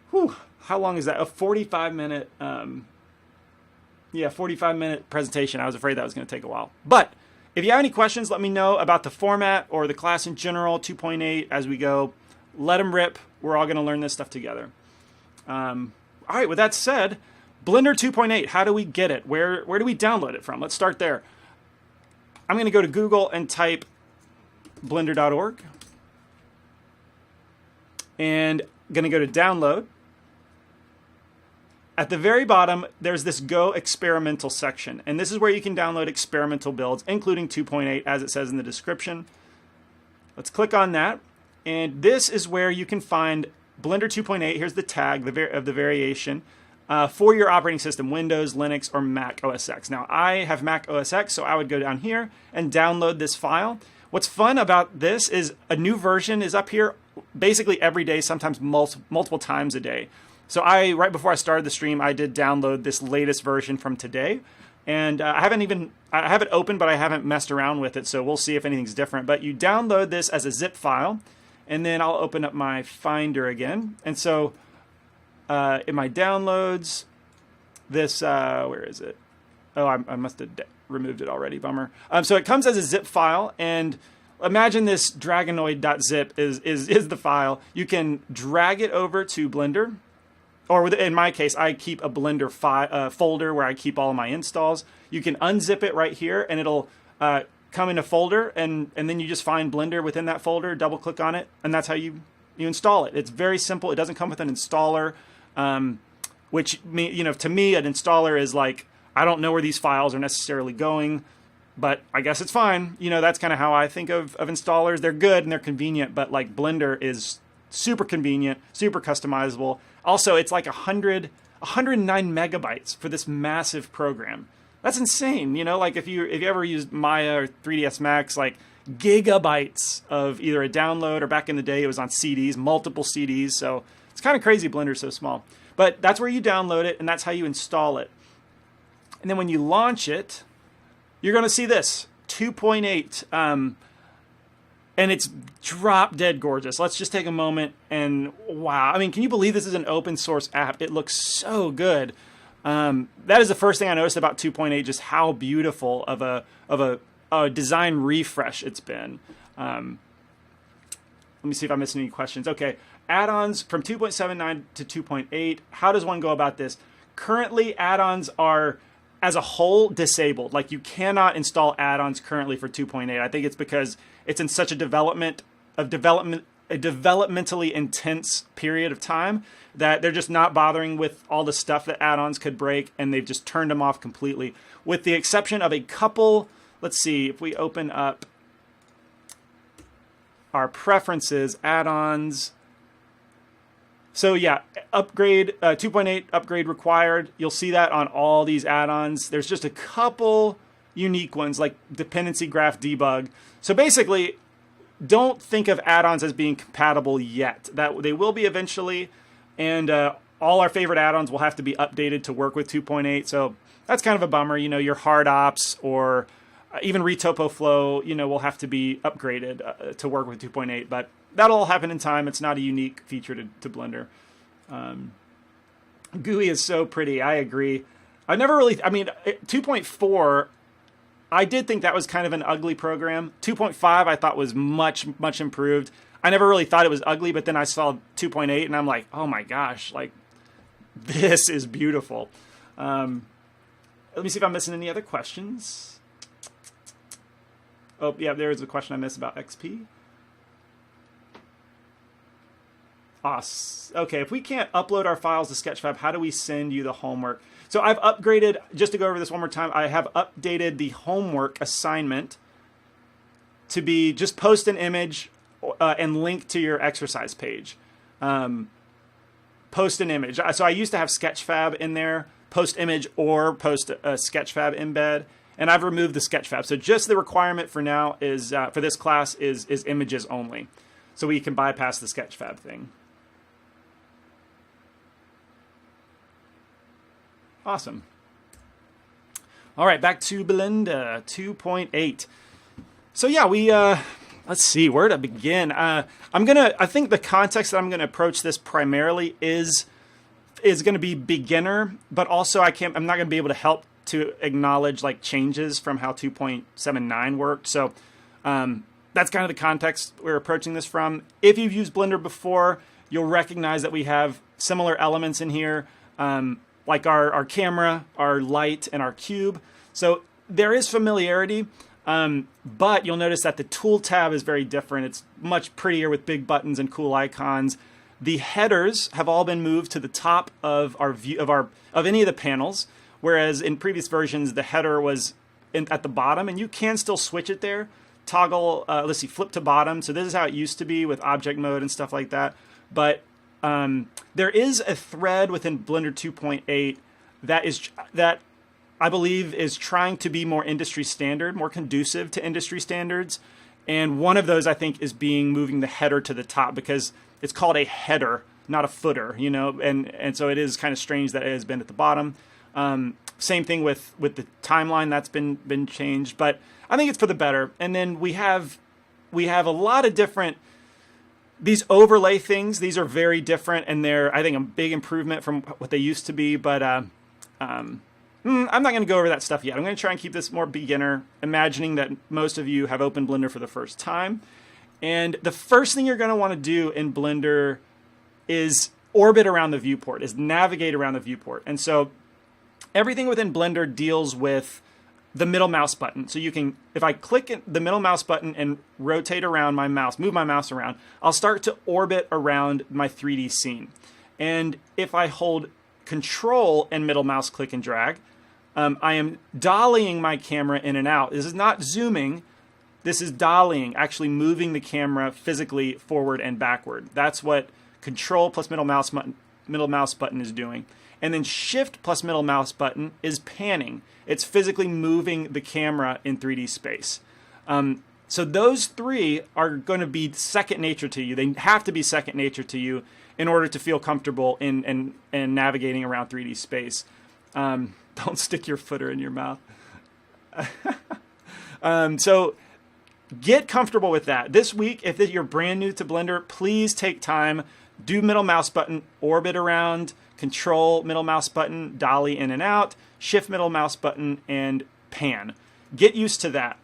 Whew, how long is that? A 45-minute, 45-minute presentation. I was afraid that was going to take a while. But if you have any questions, let me know about the format or the class in general, 2.8 as we go. Let them rip. We're all going to learn this stuff together. All right, with that said, Blender 2.8, how do we get it? Where do we download it from? Let's start there. I'm going to go to Google and type blender.org. And I'm going to go to download. At the very bottom, there's this Go Experimental section. And this is where you can download experimental builds, including 2.8, as it says in the description. Let's click on that. And this is where you can find Blender 2.8. Here's the tag of the variation. For your operating system, Windows, Linux, or Mac OS X. Now, I have Mac OS X, so I would go down here and download this file. What's fun about this is a new version is up here basically every day, sometimes multiple times a day. So right before I started the stream, I did download this latest version from today. And I have it open, but I haven't messed around with it, so we'll see if anything's different. But you download this as a zip file, and then I'll open up my Finder again. And so in my downloads, this, where is it? Oh, I must have removed it already, bummer. So it comes as a zip file, and imagine this dragonoid.zip is the file. You can drag it over to Blender, or in my case, I keep a Blender folder where I keep all of my installs. You can unzip it right here, and it'll come in a folder, and then you just find Blender within that folder, double click on it, and that's how you install it. It's very simple. It doesn't come with an installer. Which to me, an installer is like, I don't know where these files are necessarily going, but I guess it's fine. That's kind of how I think of installers. They're good and they're convenient, but like Blender is super convenient, super customizable. Also, it's like 109 megabytes for this massive program. That's insane. Like if you ever used Maya or 3ds Max, like gigabytes of either a download, or back in the day it was on CDs, multiple CDs. So it's kind of crazy Blender's so small. But that's where you download it, and that's how you install it. And then when you launch it, you're going to see this, 2.8. And it's drop dead gorgeous. Let's just take a moment and wow. I mean, can you believe this is an open source app? It looks so good. That is the first thing I noticed about 2.8, just how beautiful of a design refresh it's been. Let me see if I'm missing any questions. Okay. Add-ons from 2.79 to 2.8. How does one go about this? Currently, add-ons are, as a whole, disabled. Like, you cannot install add-ons currently for 2.8. I think it's because it's in such a developmentally intense period of time that they're just not bothering with all the stuff that add-ons could break, and they've just turned them off completely. With the exception of a couple, let's see, if we open up our preferences, add-ons. So yeah, upgrade, 2.8 upgrade required. You'll see that on all these add-ons. There's just a couple unique ones like dependency graph debug. So basically, don't think of add-ons as being compatible yet. That they will be eventually, and all our favorite add-ons will have to be updated to work with 2.8. So that's kind of a bummer. Your hard ops or even retopo flow, will have to be upgraded to work with 2.8, but that'll all happen in time. It's not a unique feature to Blender. GUI is so pretty. I agree. 2.4, I did think that was kind of an ugly program. 2.5 I thought was much, much improved. I never really thought it was ugly, but then I saw 2.8 and I'm like, oh my gosh, like this is beautiful. Let me see if I'm missing any other questions. Oh, yeah, there's a question I missed about XP. Okay, if we can't upload our files to Sketchfab, how do we send you the homework? So I've upgraded, just to go over this one more time, I have updated the homework assignment to be just post an image and link to your exercise page. Post an image. So I used to have Sketchfab in there, post image or post a Sketchfab embed. And I've removed the Sketchfab. So just the requirement for now is, for this class, is images only. So we can bypass the Sketchfab thing. Awesome. All right, back to Blender 2.8. So yeah, we let's see where to begin. I think the context that I'm gonna approach this primarily is going to be beginner, but also I'm not gonna be able to help to acknowledge like changes from how 2.79 worked. So that's kind of the context we're approaching this from. If you've used Blender before, you'll recognize that we have similar elements in here, like our camera, our light, and our cube. So there is familiarity, but you'll notice that the tool tab is very different. It's much prettier with big buttons and cool icons. The headers have all been moved to the top of our view of any of the panels, whereas in previous versions the header was at the bottom, and you can still switch it there. Toggle, let's see, flip to bottom. So this is how it used to be with object mode and stuff like that. But there is a thread within Blender 2.8 that I believe is trying to be more industry standard, more conducive to industry standards. And one of those, I think, is moving the header to the top, because it's called a header, not a footer, you know, and so it is kind of strange that it has been at the bottom. Same thing with the timeline, that's been changed, but I think it's for the better. And then we have a lot of different, these overlay things. These are very different, and they're, I think, a big improvement from what they used to be. But I'm not going to go over that stuff yet. I'm going to try and keep this more beginner, imagining that most of you have opened Blender for the first time. And the first thing you're going to want to do in Blender is orbit around the viewport, is navigate around the viewport. And so everything within Blender deals with the middle mouse button. So you can, if I click the middle mouse button and rotate around my mouse, move my mouse around, I'll start to orbit around my 3D scene. And if I hold Control and middle mouse click and drag, I am dollying my camera in and out. This is not zooming. This is dollying, actually moving the camera physically forward and backward. That's what Control plus middle mouse button is doing. And then Shift plus middle mouse button is panning. It's physically moving the camera in 3D space. So those three are going to be second nature to you. They have to be second nature to you in order to feel comfortable in navigating around 3D space. Don't stick your footer in your mouth. So get comfortable with that. This week, if you're brand new to Blender, please take time, do middle mouse button, orbit around, Control middle mouse button, dolly in and out, Shift middle mouse button, and pan. Get used to that.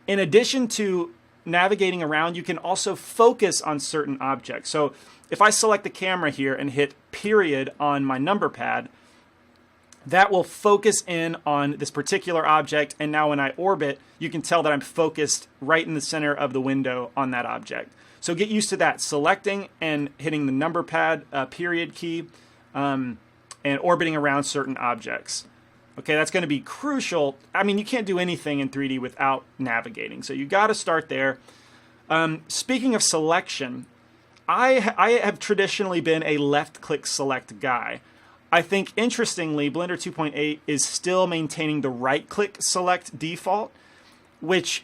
In addition to navigating around, you can also focus on certain objects. So if I select the camera here and hit period on my number pad, that will focus in on this particular object. And now when I orbit, you can tell that I'm focused right in the center of the window on that object. So get used to that, selecting and hitting the number pad period key, and orbiting around certain objects. Okay, that's going to be crucial. I mean, you can't do anything in 3D without navigating, so you got to start there. Speaking of selection, I have traditionally been a left-click select guy. I think, interestingly, Blender 2.8 is still maintaining the right-click select default, which,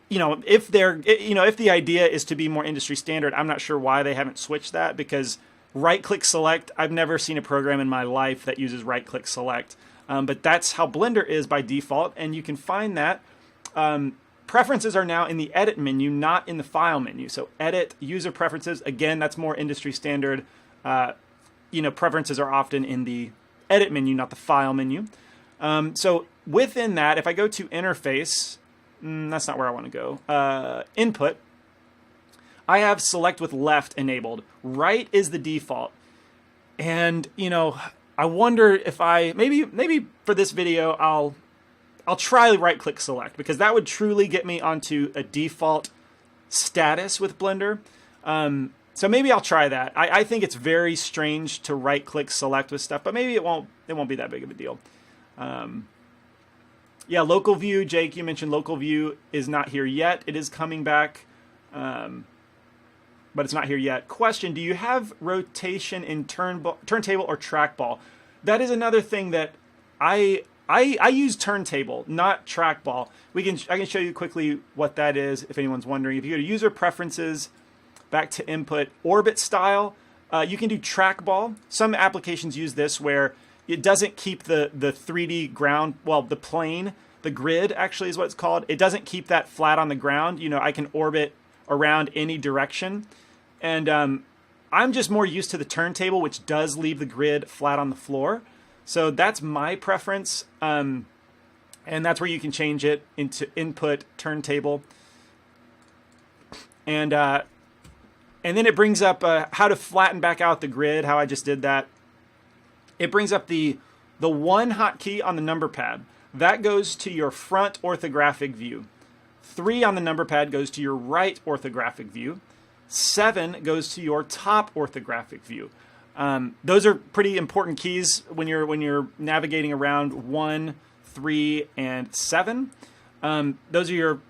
you know, if the idea is to be more industry standard, I'm not sure why they haven't switched that, because right-click select, I've never seen a program in my life that uses right-click select. But that's how Blender is by default, and you can find that. Preferences are now in the edit menu, not in the file menu. So edit, user preferences, again, that's more industry standard. Preferences are often in the edit menu, not the file menu. So within that, if I go to interface, that's not where I want to go. Input, I have select with left enabled. Right is the default. And, I wonder if maybe for this video, I'll try right-click select, because that would truly get me onto a default status with Blender. So maybe I'll try that. I think it's very strange to right-click select with stuff, but maybe it won't be that big of a deal. Yeah, local view, Jake, you mentioned local view is not here yet. It is coming back, but it's not here yet. Question, do you have rotation in turntable or trackball? That is another thing that I use turntable, not trackball. I can show you quickly what that is if anyone's wondering. If you go to user preferences, back to input, orbit style, you can do trackball. Some applications use this where it doesn't keep the 3D ground, well, the plane, the grid actually is what it's called. It doesn't keep that flat on the ground. You know, I can orbit around any direction. And I'm just more used to the turntable, which does leave the grid flat on the floor. So that's my preference. And that's where you can change it into input turntable. And then it brings up how to flatten back out the grid, how I just did that. It brings up the one hotkey on the number pad. That goes to your front orthographic view. 3 on the number pad goes to your right orthographic view. 7 goes to your top orthographic view. Those are pretty important keys when you're navigating around 1, 3, and 7. Those are your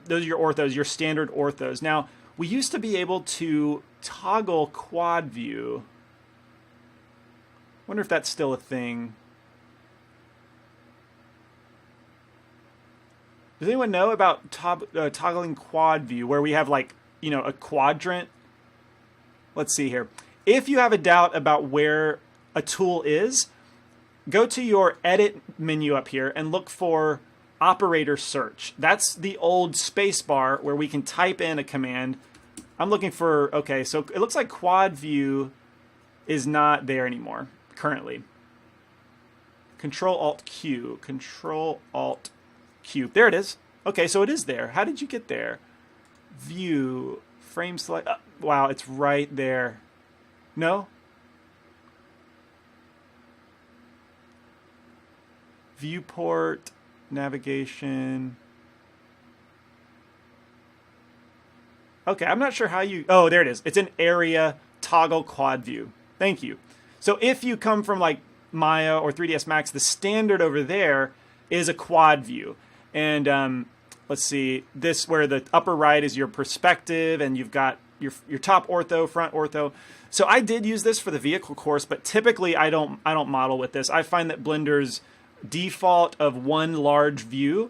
orthos, your standard orthos. Now, we used to be able to toggle quad view. Wonder if that's still a thing. Does anyone know about toggling quad view, where we have like, you know, a quadrant? Let's see here. If you have a doubt about where a tool is, go to your edit menu up here and look for operator search. That's the old space bar where we can type in a command. I'm looking for, okay, so it looks like quad view is not there anymore currently. Control-Alt-Q, Control-Alt-Q. There it is. Okay, so it is there. How did you get there? View, frame select. Wow, it's right there. No? Viewport, navigation. Okay, I'm not sure how you... Oh, there it is. It's an area toggle quad view. Thank you. So if you come from like Maya or 3ds Max, the standard over there is a quad view. And let's see, this where the upper right is your perspective, and you've got your top ortho, front ortho. So I did use this for the vehicle course, but typically I don't model with this. I find that Blender's default of one large view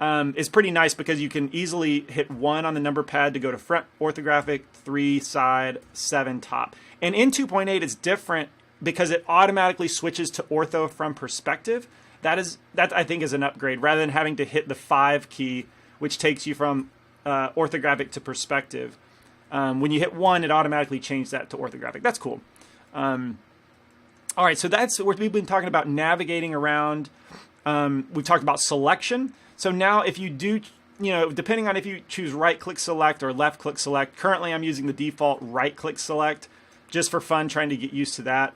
is pretty nice, because you can easily hit 1 on the number pad to go to front orthographic, 3 side, 7 top. And in 2.8 it's different because it automatically switches to ortho from perspective. That I think is an upgrade, rather than having to hit the 5 key, which takes you from orthographic to perspective. When you hit 1, it automatically changes that to orthographic. That's cool. All right, so we've been talking about navigating around. We've talked about selection. So now if you do, you know, depending on if you choose right-click select or left-click select, currently I'm using the default right-click select just for fun, trying to get used to that.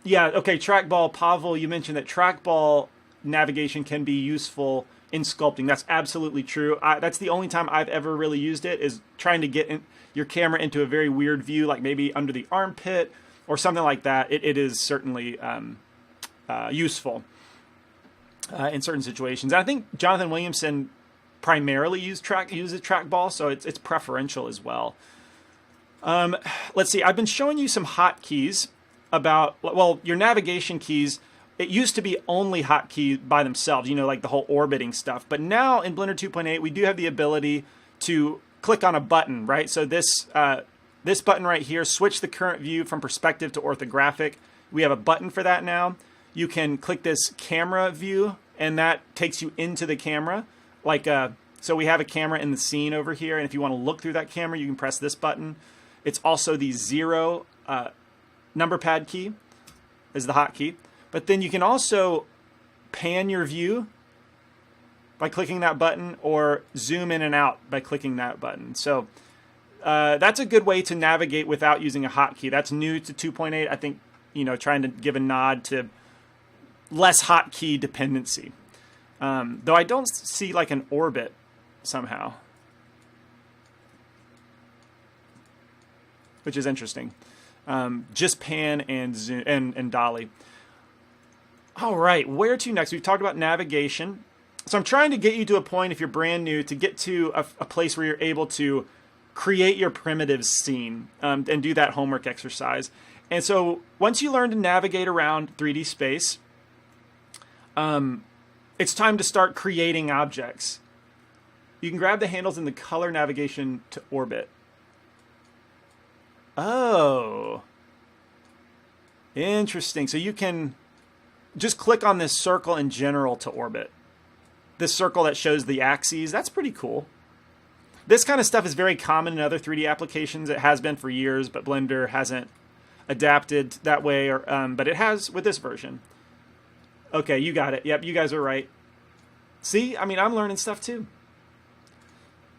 Yeah, okay, trackball. Pavel, you mentioned that trackball navigation can be useful in sculpting. That's absolutely true. That's the only time I've ever really used it, is trying to get your camera into a very weird view, like maybe under the armpit or something like that. It is certainly useful in certain situations. And I think Jonathan Williamson primarily uses trackball, so it's preferential as well. Let's see. I've been showing you some hotkeys about, well, your navigation keys. It used to be only hotkeys by themselves, you know, like the whole orbiting stuff. But now in Blender 2.8, we do have the ability to click on a button, right? So this button right here, switch the current view from perspective to orthographic. We have a button for that now. You can click this camera view, and that takes you into the camera. So we have a camera in the scene over here, and if you want to look through that camera, you can press this button. It's also the 0 number pad key is the hotkey. But then you can also pan your view by clicking that button, or zoom in and out by clicking that button. So that's a good way to navigate without using a hotkey. That's new to 2.8. I think, you know, trying to give a nod to less hotkey dependency. Though I don't see like an orbit somehow, which is interesting. Just pan and zoom and dolly. All right, where to next? We've talked about navigation. So I'm trying to get you to a point, if you're brand new, to get to a place where you're able to create your primitives scene and do that homework exercise. And so once you learn to navigate around 3D space, it's time to start creating objects. You can grab the handles in the color navigation to orbit. Oh. Interesting. So you can just click on this circle in general to orbit. This circle that shows the axes, that's pretty cool. This kind of stuff is very common in other 3D applications. It has been for years, but Blender hasn't adapted that way, but it has with this version. Okay, you got it. Yep, you guys are right. See, I mean, I'm learning stuff too.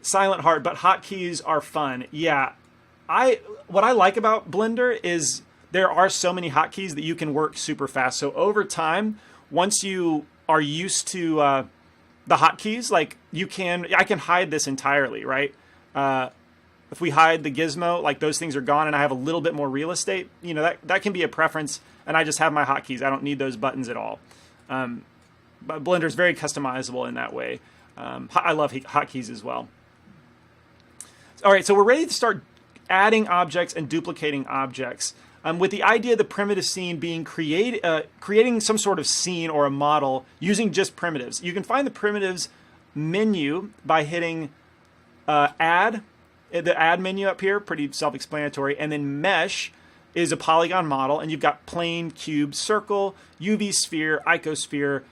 Silent Heart, but hotkeys are fun. Yeah, what I like about Blender is there are so many hotkeys that you can work super fast. So over time, once you are used to the hotkeys, like I can hide this entirely, right? If we hide the gizmo, like those things are gone and I have a little bit more real estate, you know, that can be a preference, and I just have my hotkeys. I don't need those buttons at all. But Blender is very customizable in that way. I love hotkeys as well. All right, so we're ready to start adding objects and duplicating objects. With the idea of the primitive scene being creating some sort of scene or a model using just primitives. You can find the primitives menu by hitting add, the add menu up here, pretty self-explanatory, and then mesh is a polygon model, and you've got plane, cube, circle, UV sphere, icosphere,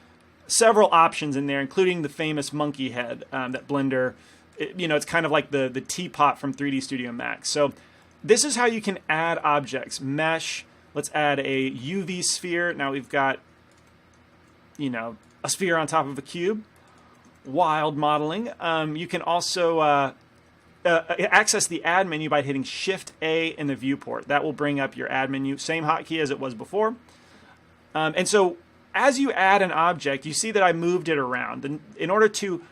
several options in there, including the famous monkey head that Blender, it's kind of like the teapot from 3D Studio Max. So this is how you can add objects. Mesh, let's add a UV sphere. Now we've got, a sphere on top of a cube. Wild modeling. You can also access the add menu by hitting Shift A in the viewport. That will bring up your add menu. Same hotkey as it was before. And so as you add an object, you see that I moved it around. And in order to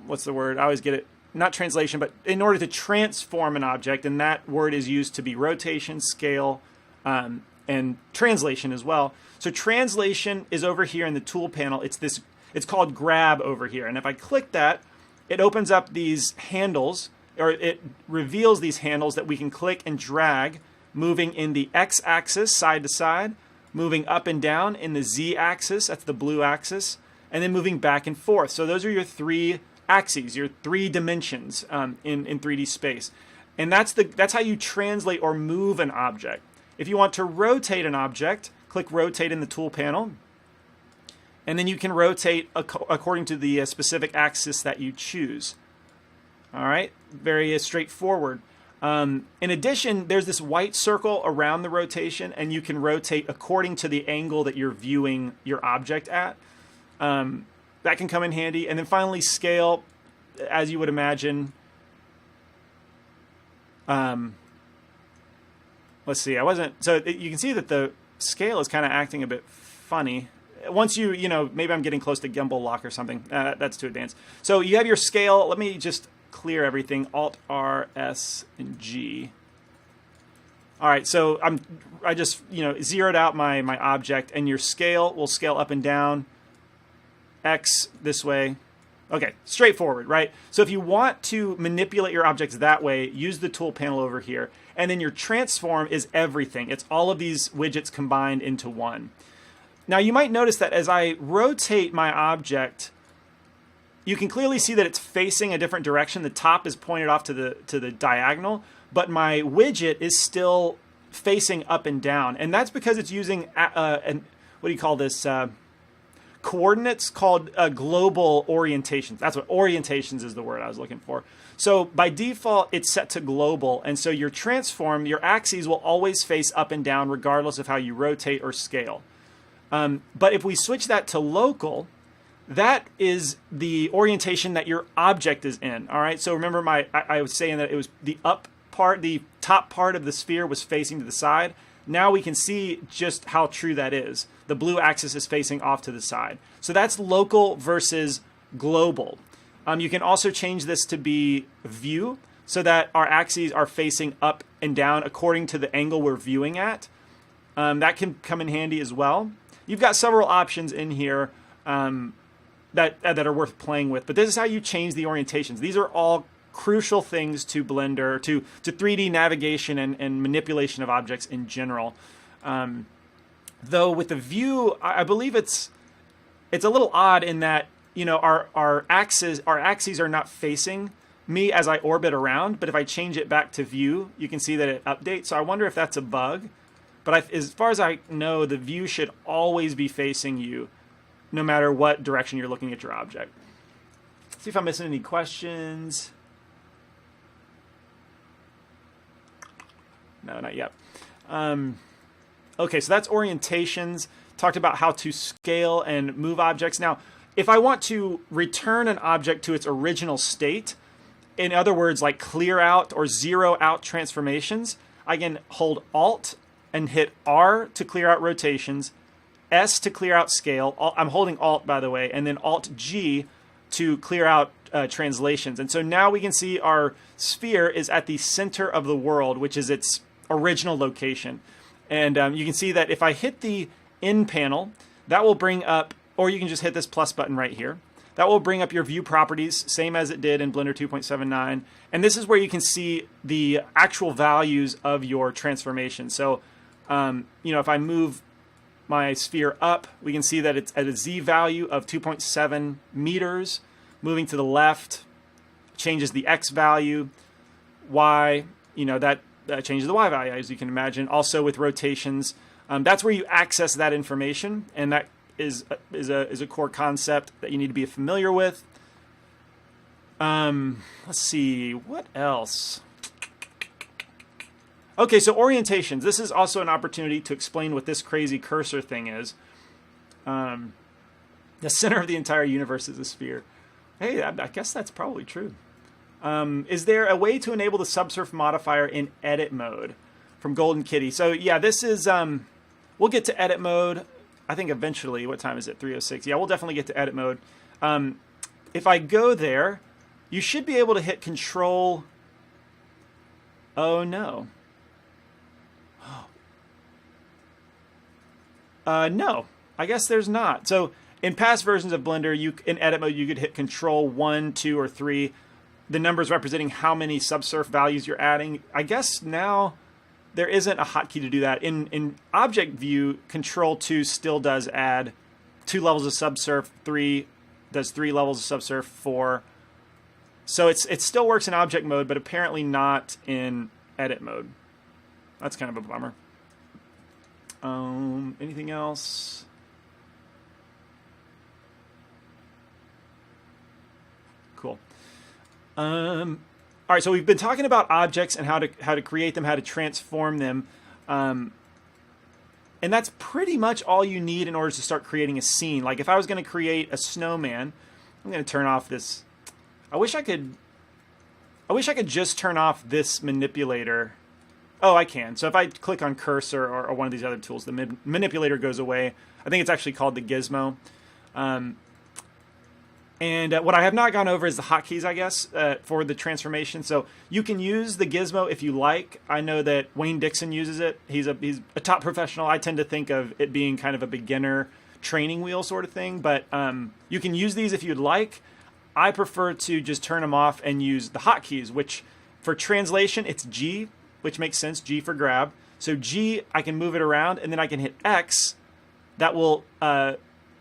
what's the word? I always get it. Not translation, but in order to transform an object, and that word is used to be rotation, scale, and translation as well. So translation is over here in the tool panel. It's called grab over here. And if I click that, it opens up these handles, or it reveals these handles that we can click and drag, moving in the x-axis side to side, moving up and down in the z-axis, that's the blue axis, and then moving back and forth. So those are your three axes, your three dimensions in 3D space. And that's how you translate or move an object. If you want to rotate an object, click rotate in the tool panel. And then you can rotate according to the specific axis that you choose. All right, very straightforward. In addition, there's this white circle around the rotation, and you can rotate according to the angle that you're viewing your object at. That can come in handy. And then finally, scale, as you would imagine. Let's see, so you can see that the scale is kind of acting a bit funny. Once maybe I'm getting close to gimbal lock or something. That's too advanced. So you have your scale. Let me just clear everything. Alt, R, S, and G. All right, so I just zeroed out my object, and your scale will scale up and down. X this way. Okay, straightforward, right? So if you want to manipulate your objects that way, use the tool panel over here. And then your transform is everything. It's all of these widgets combined into one. Now you might notice that as I rotate my object, you can clearly see that it's facing a different direction. The top is pointed off to the diagonal, but my widget is still facing up and down. And that's because it's using, what do you call this? Coordinates called global orientations. That's what orientations is the word I was looking for. So by default, it's set to global. And so your transform, your axes will always face up and down regardless of how you rotate or scale. But if we switch that to local, that is the orientation that your object is in. All right. So remember I was saying that it was the top part of the sphere was facing to the side. Now we can see just how true that is. The blue axis is facing off to the side. So that's local versus global. You can also change this to be view so that our axes are facing up and down according to the angle we're viewing at. That can come in handy as well. You've got several options in here that are worth playing with. But this is how you change the orientations. These are all crucial things to Blender, to 3D navigation and manipulation of objects in general. Though with the view, I believe it's a little odd in that our axes are not facing me as I orbit around. But if I change it back to view, you can see that it updates. So I wonder if that's a bug. But as far as I know, the view should always be facing you, no matter what direction you're looking at your object. Let's see if I'm missing any questions. No, not yet. Okay, so that's orientations. Talked about how to scale and move objects. Now, if I want to return an object to its original state, in other words, like clear out or zero out transformations, I can hold Alt and hit R to clear out rotations, S to clear out scale. I'm holding Alt, by the way, and then Alt G to clear out translations. And so now we can see our sphere is at the center of the world, which is its original location. And you can see that if I hit the in panel, that will bring up, or you can just hit this plus button right here. That will bring up your view properties, same as it did in Blender 2.79. And this is where you can see the actual values of your transformation. So, if I move my sphere up, we can see that it's at a Z value of 2.7 meters. Moving to the left changes the X value. Y, that changes the Y value, as you can imagine. Also with rotations, that's where you access that information, and that is a core concept that you need to be familiar with. Let's see, what else? Okay, so orientations. This is also an opportunity to explain what this crazy cursor thing is. The center of the entire universe is a sphere. Hey, I guess that's probably true. Is there a way to enable the subsurf modifier in edit mode from Golden Kitty? So yeah, this is, we'll get to edit mode. I think eventually. What time is it? 3:06. Yeah, we'll definitely get to edit mode. If I go there, you should be able to hit Control. Oh no. No, I guess there's not. So in past versions of Blender, in edit mode, you could hit Control 1, 2, or 3. The numbers representing how many subsurf values you're adding. I guess now there isn't a hotkey to do that. In object view, Control 2 still does add 2 levels of subsurf, 3 does 3 levels of subsurf, 4. So it still works in object mode, but apparently not in edit mode. That's kind of a bummer. Anything else? Cool. All right, so we've been talking about objects and how to create them, how to transform them. And that's pretty much all you need in order to start creating a scene. Like if I was going to create a snowman, I'm going to turn off this. I wish I could just turn off this manipulator. Oh, I can. So if I click on cursor or one of these other tools, the manipulator goes away. I think it's actually called the gizmo. And what I have not gone over is the hotkeys, I guess, for the transformation. So you can use the gizmo if you like. I know that Wayne Dixon uses it. He's a top professional. I tend to think of it being kind of a beginner training wheel sort of thing. But you can use these if you'd like. I prefer to just turn them off and use the hotkeys, which for translation, it's G, which makes sense, G for grab. So G, I can move it around, and then I can hit X. That will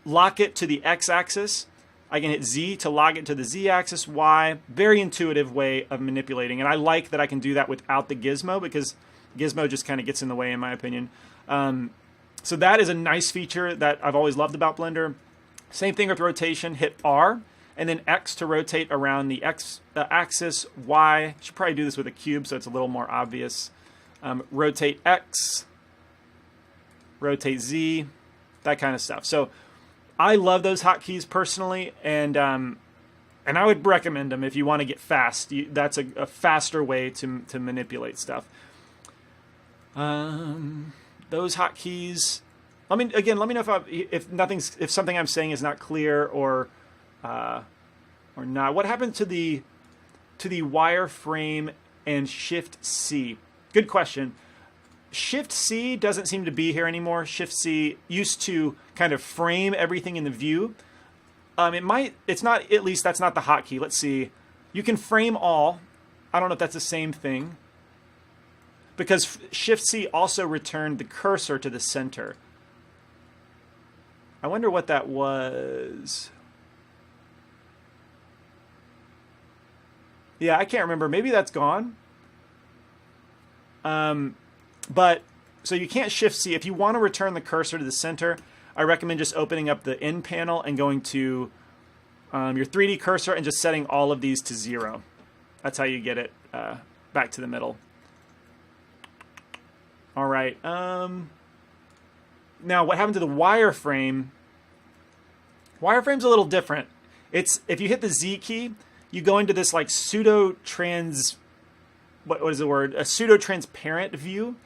lock it to the X-axis. I can hit Z to log it to the Z-axis, Y. Very intuitive way of manipulating. And I like that I can do that without the gizmo, because gizmo just kind of gets in the way, in my opinion. So that is a nice feature that I've always loved about Blender. Same thing with rotation. Hit R, and then X to rotate around the X axis. Y. Should probably do this with a cube so it's a little more obvious. Rotate X. Rotate Z. That kind of stuff. So I love those hotkeys personally, and I would recommend them if you want to get fast. That's a faster way to manipulate stuff. Those hotkeys. Let me know if something I'm saying is not clear or not. What happened to the wireframe and Shift C? Good question. Shift C doesn't seem to be here anymore. Shift C used to kind of frame everything in the view. It's not, at least that's not the hotkey. Let's see. You can frame all. I don't know if that's the same thing, because Shift C also returned the cursor to the center. I wonder what that was. Yeah, I can't remember. Maybe that's gone. But so you can't Shift C. If you want to return the cursor to the center, I recommend just opening up the N panel and going to your 3D cursor and just setting all of these to 0. That's how you get it back to the middle. All right. Now, what happened to the wireframe? Wireframe's a little different. It's if you hit the Z key, you go into this like what is the word? A pseudo-transparent view.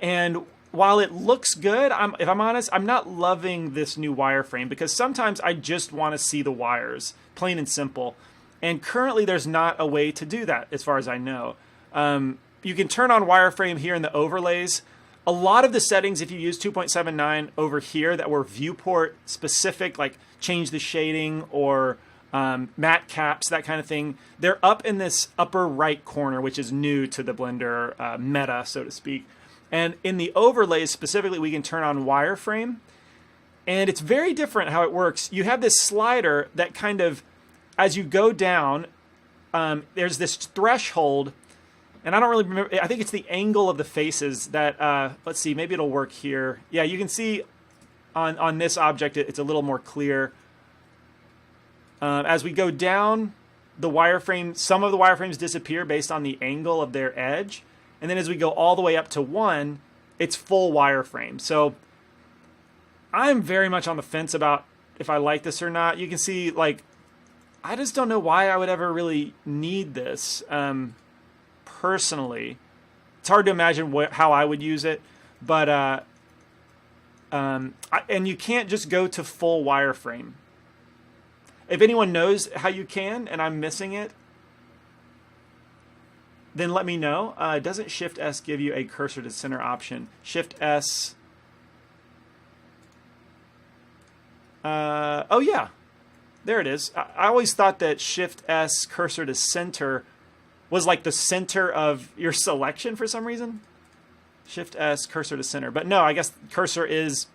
And while it looks good, if I'm honest, I'm not loving this new wireframe because sometimes I just want to see the wires, plain and simple. And currently there's not a way to do that as far as I know. You can turn on wireframe here in the overlays. A lot of the settings, if you use 2.79 over here that were viewport specific, like change the shading or matte caps, that kind of thing, they're up in this upper right corner, which is new to the Blender meta, so to speak. And in the overlays specifically, we can turn on wireframe. And it's very different how it works. You have this slider that kind of, as you go down, there's this threshold. And I don't really remember. I think it's the angle of the faces that, let's see, maybe it'll work here. Yeah, you can see on this object, it's a little more clear. As we go down, the wireframe, some of the wireframes disappear based on the angle of their edge. And then as we go all the way up to 1, it's full wireframe. So I'm very much on the fence about if I like this or not. You can see, like, I just don't know why I would ever really need this. Personally, it's hard to imagine how I would use it, but and you can't just go to full wireframe. If anyone knows how you can and I'm missing it, then let me know. Doesn't Shift S give you a cursor to center option? Shift S. Oh yeah, there it is. I always thought that Shift S cursor to center was like the center of your selection for some reason. Shift S cursor to center, but no, I guess cursor is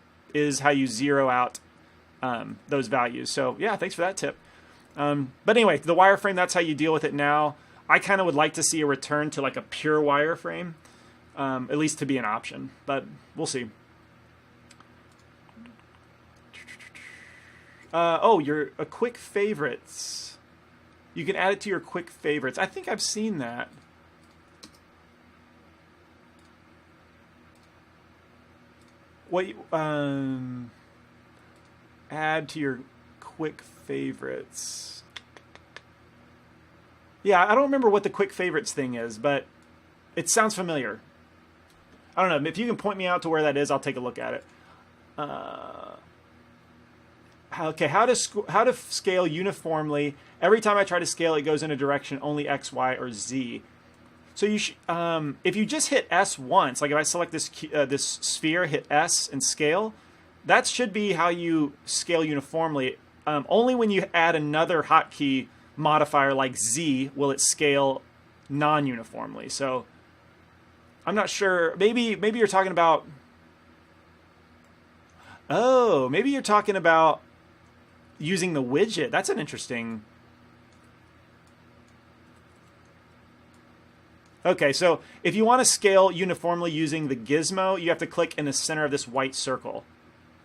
how you zero out those values. So yeah, thanks for that tip. But anyway, the wireframe, that's how you deal with it now. I kind of would like to see a return to like a pure wireframe, at least to be an option, but we'll see. Oh, your quick favorites. You can add it to your quick favorites. I think I've seen that. What? Add to your quick favorites. Yeah, I don't remember what the quick favorites thing is, but it sounds familiar. I don't know. If you can point me out to where that is, I'll take a look at it. Okay, how to scale uniformly. Every time I try to scale, it goes in a direction only X, Y, or Z. So you if you just hit S once, like if I select this this sphere, hit S and scale, that should be how you scale uniformly. Only when you add another hotkey modifier like Z will it scale non-uniformly. So I'm not sure. Maybe you're talking about. Oh, maybe you're talking about using the widget. That's an interesting. Okay, so if you want to scale uniformly using the gizmo, you have to click in the center of this white circle.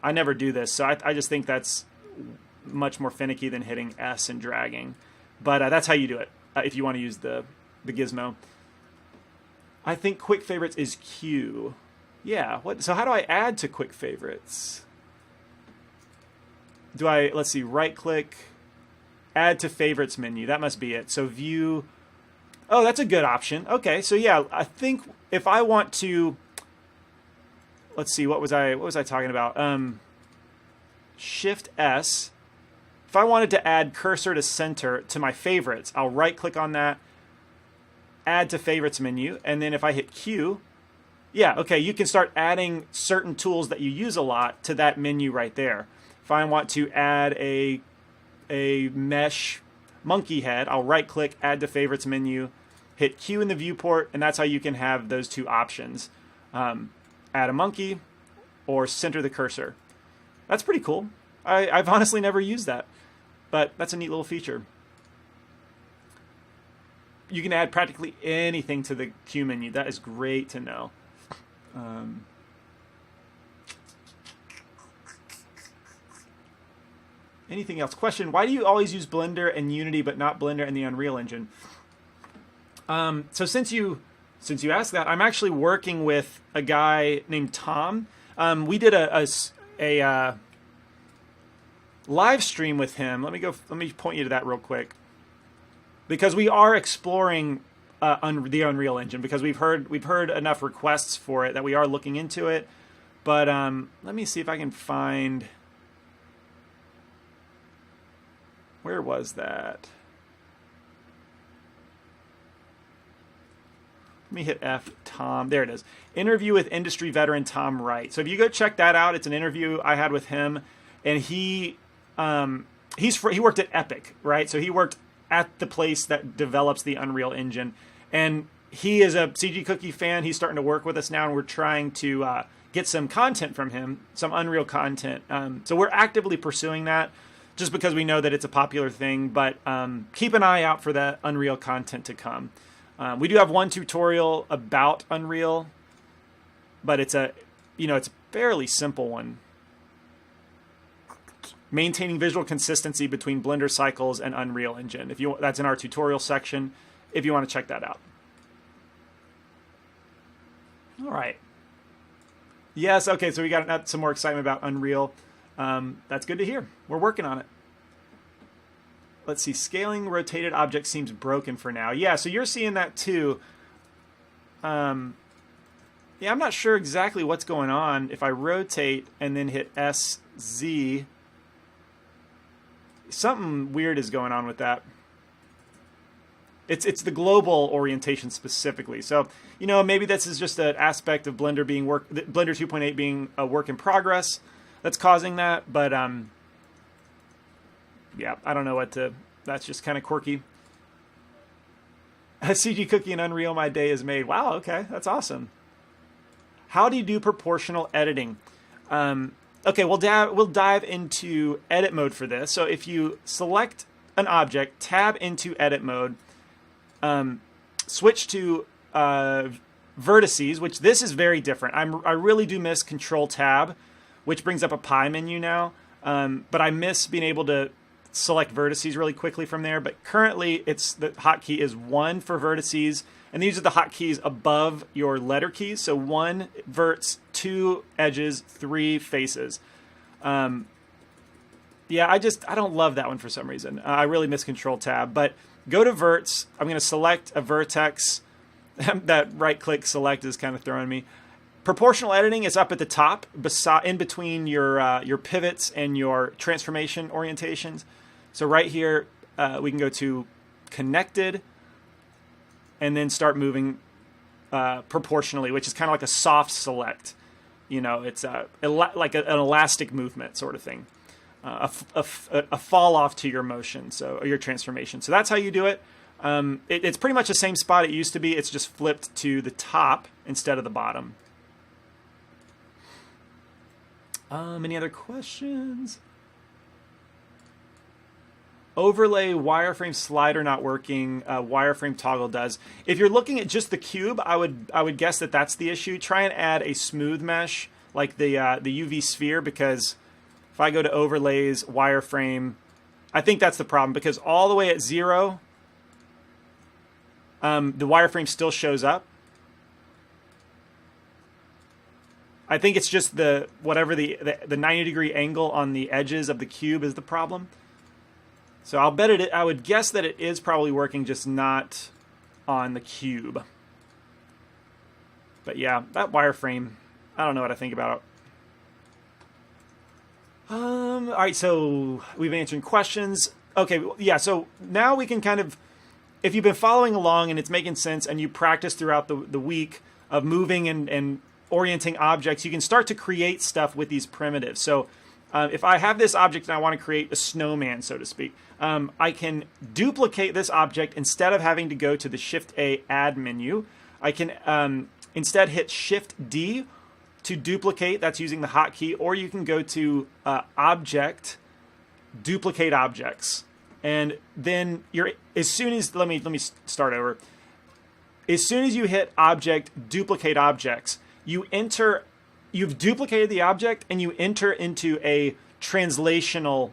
I never do this, so I just think that's much more finicky than hitting S and dragging. But that's how you do it if you want to use the gizmo. I think quick favorites is Q. Yeah. So how do I add to quick favorites? Let's see, right click, add to favorites menu. That must be it. So view. Oh, that's a good option. Okay, so yeah, I think if I want to, let's see, what was I talking about? Shift S. If I wanted to add cursor to center to my favorites, I'll right click on that, add to favorites menu, and then if I hit Q, yeah, okay, you can start adding certain tools that you use a lot to that menu right there. If I want to add a mesh monkey head, I'll right click, add to favorites menu, hit Q in the viewport, and that's how you can have those two options. Add a monkey or center the cursor. That's pretty cool. I've honestly never used that, but that's a neat little feature. You can add practically anything to the Q menu. That is great to know. Anything else? Question: why do you always use Blender and Unity but not Blender and the Unreal Engine? So since you asked that, I'm actually working with a guy named Tom. We did a live stream with him. Let me point you to that real quick, because we are exploring the Unreal Engine, because we've heard enough requests for it that we are looking into it. But let me see if I can find. Where was that? Let me hit F, Tom. There it is. Interview with industry veteran Tom Wright. So if you go check that out, it's an interview I had with him, and he worked at Epic, right? So he worked at the place that develops the Unreal Engine, and he is a CG Cookie fan. He's starting to work with us now, and we're trying to get some content from him, some Unreal content. So we're actively pursuing that, just because we know that it's a popular thing. But keep an eye out for that Unreal content to come. We do have one tutorial about Unreal, but it's a fairly simple one. Maintaining visual consistency between Blender cycles and Unreal Engine. That's in our tutorial section, if you want to check that out. All right. Yes, okay, so we got some more excitement about Unreal. That's good to hear. We're working on it. Let's see. Scaling rotated object seems broken for now. Yeah, so you're seeing that too. Yeah, I'm not sure exactly what's going on. If I rotate and then hit SZ, something weird is going on with that. It's the global orientation specifically. So, maybe this is just an aspect of Blender Blender 2.8 being a work in progress that's causing that. But yeah, I don't know what to. That's just kind of quirky. CG Cookie and Unreal, my day is made. Wow, okay, that's awesome. How do you do proportional editing? Okay, we'll dive into edit mode for this. So if you select an object, tab into edit mode, switch to vertices, which this is very different. I really do miss Control Tab, which brings up a pie menu now, but I miss being able to select vertices really quickly from there. But currently, the hotkey is 1 for vertices, and these are the hotkeys above your letter keys. So 1 verts, 2 edges, 3 faces. Yeah, I don't love that one for some reason. I really miss Control Tab, but go to verts. I'm going to select a vertex. That right-click select is kind of throwing me. Proportional editing is up at the top, in between your pivots and your transformation orientations. So right here, we can go to connected, and then start moving proportionally, which is kind of like a soft select. It's like an elastic movement sort of thing, a fall off to your motion, or your transformation. So that's how you do it. It's pretty much the same spot it used to be. It's just flipped to the top instead of the bottom. Any other questions? Overlay wireframe slider not working. Wireframe toggle does. If you're looking at just the cube, I would guess that that's the issue. Try and add a smooth mesh like the UV sphere, because if I go to overlays wireframe, I think that's the problem, because all the way at 0, the wireframe still shows up. I think it's just whatever the 90-degree angle on the edges of the cube is the problem. So I would guess that it is probably working, just not on the cube. But yeah, that wireframe, I don't know what I think about it. All right, so we've been answering questions. Okay, yeah, so now we can kind of, if you've been following along and it's making sense and you practice throughout the week of moving and orienting objects, you can start to create stuff with these primitives. So if I have this object and I want to create a snowman, so to speak, I can duplicate this object instead of having to go to the Shift-A add menu. I can instead hit Shift-D to duplicate. That's using the hotkey. Or you can go to Object, Duplicate Objects. And then let me start over. As soon as you hit Object, Duplicate Objects, you've duplicated the object and you enter into a translational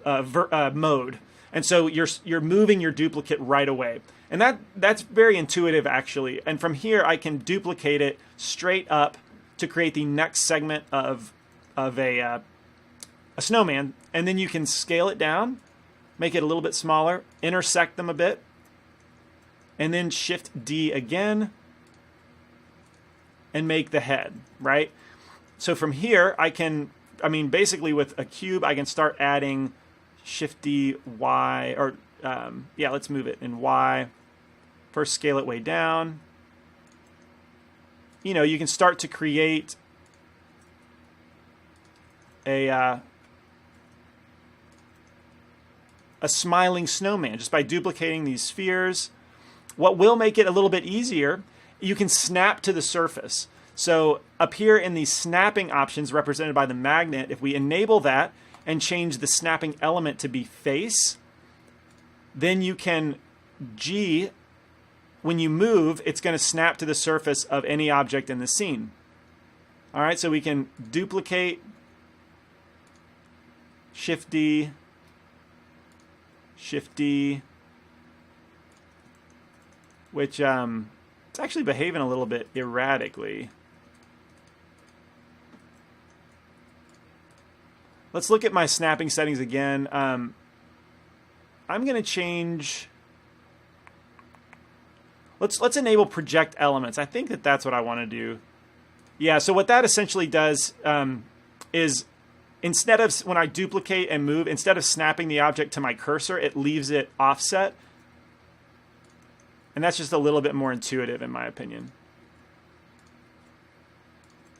mode. And so you're moving your duplicate right away. And that's very intuitive, actually. And from here, I can duplicate it straight up to create the next segment of a snowman. And then you can scale it down, make it a little bit smaller, intersect them a bit, and then Shift D again, and make the head, right? So from here, basically with a cube, I can start adding Shift D, Y, or let's move it in Y. First, scale it way down. You can start to create a smiling snowman just by duplicating these spheres. What will make it a little bit easier, you can snap to the surface. So up here in the snapping options represented by the magnet, if we enable that and change the snapping element to be face, then you can G, when you move, it's going to snap to the surface of any object in the scene. All right, so we can duplicate, Shift D, Shift D, which it's actually behaving a little bit erratically. Let's look at my snapping settings again. I'm going to change. Let's enable project elements. I think that's what I want to do. Yeah. So what that essentially does is instead of when I duplicate and move, instead of snapping the object to my cursor, it leaves it offset. And that's just a little bit more intuitive, in my opinion.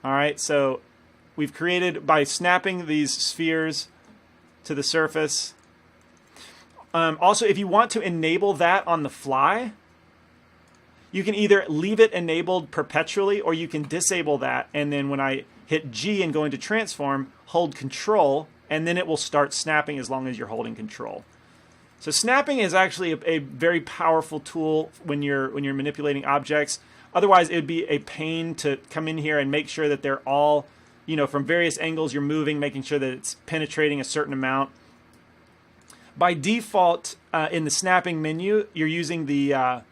All right, so we've created, by snapping these spheres to the surface. Also, if you want to enable that on the fly, you can either leave it enabled perpetually, or you can disable that. And then when I hit G and go into transform, hold Control, and then it will start snapping as long as you're holding Control. So snapping is actually a very powerful tool when you're manipulating objects. Otherwise, it would be a pain to come in here and make sure that they're all, from various angles you're moving, making sure that it's penetrating a certain amount. By default, in the snapping menu, you're using the,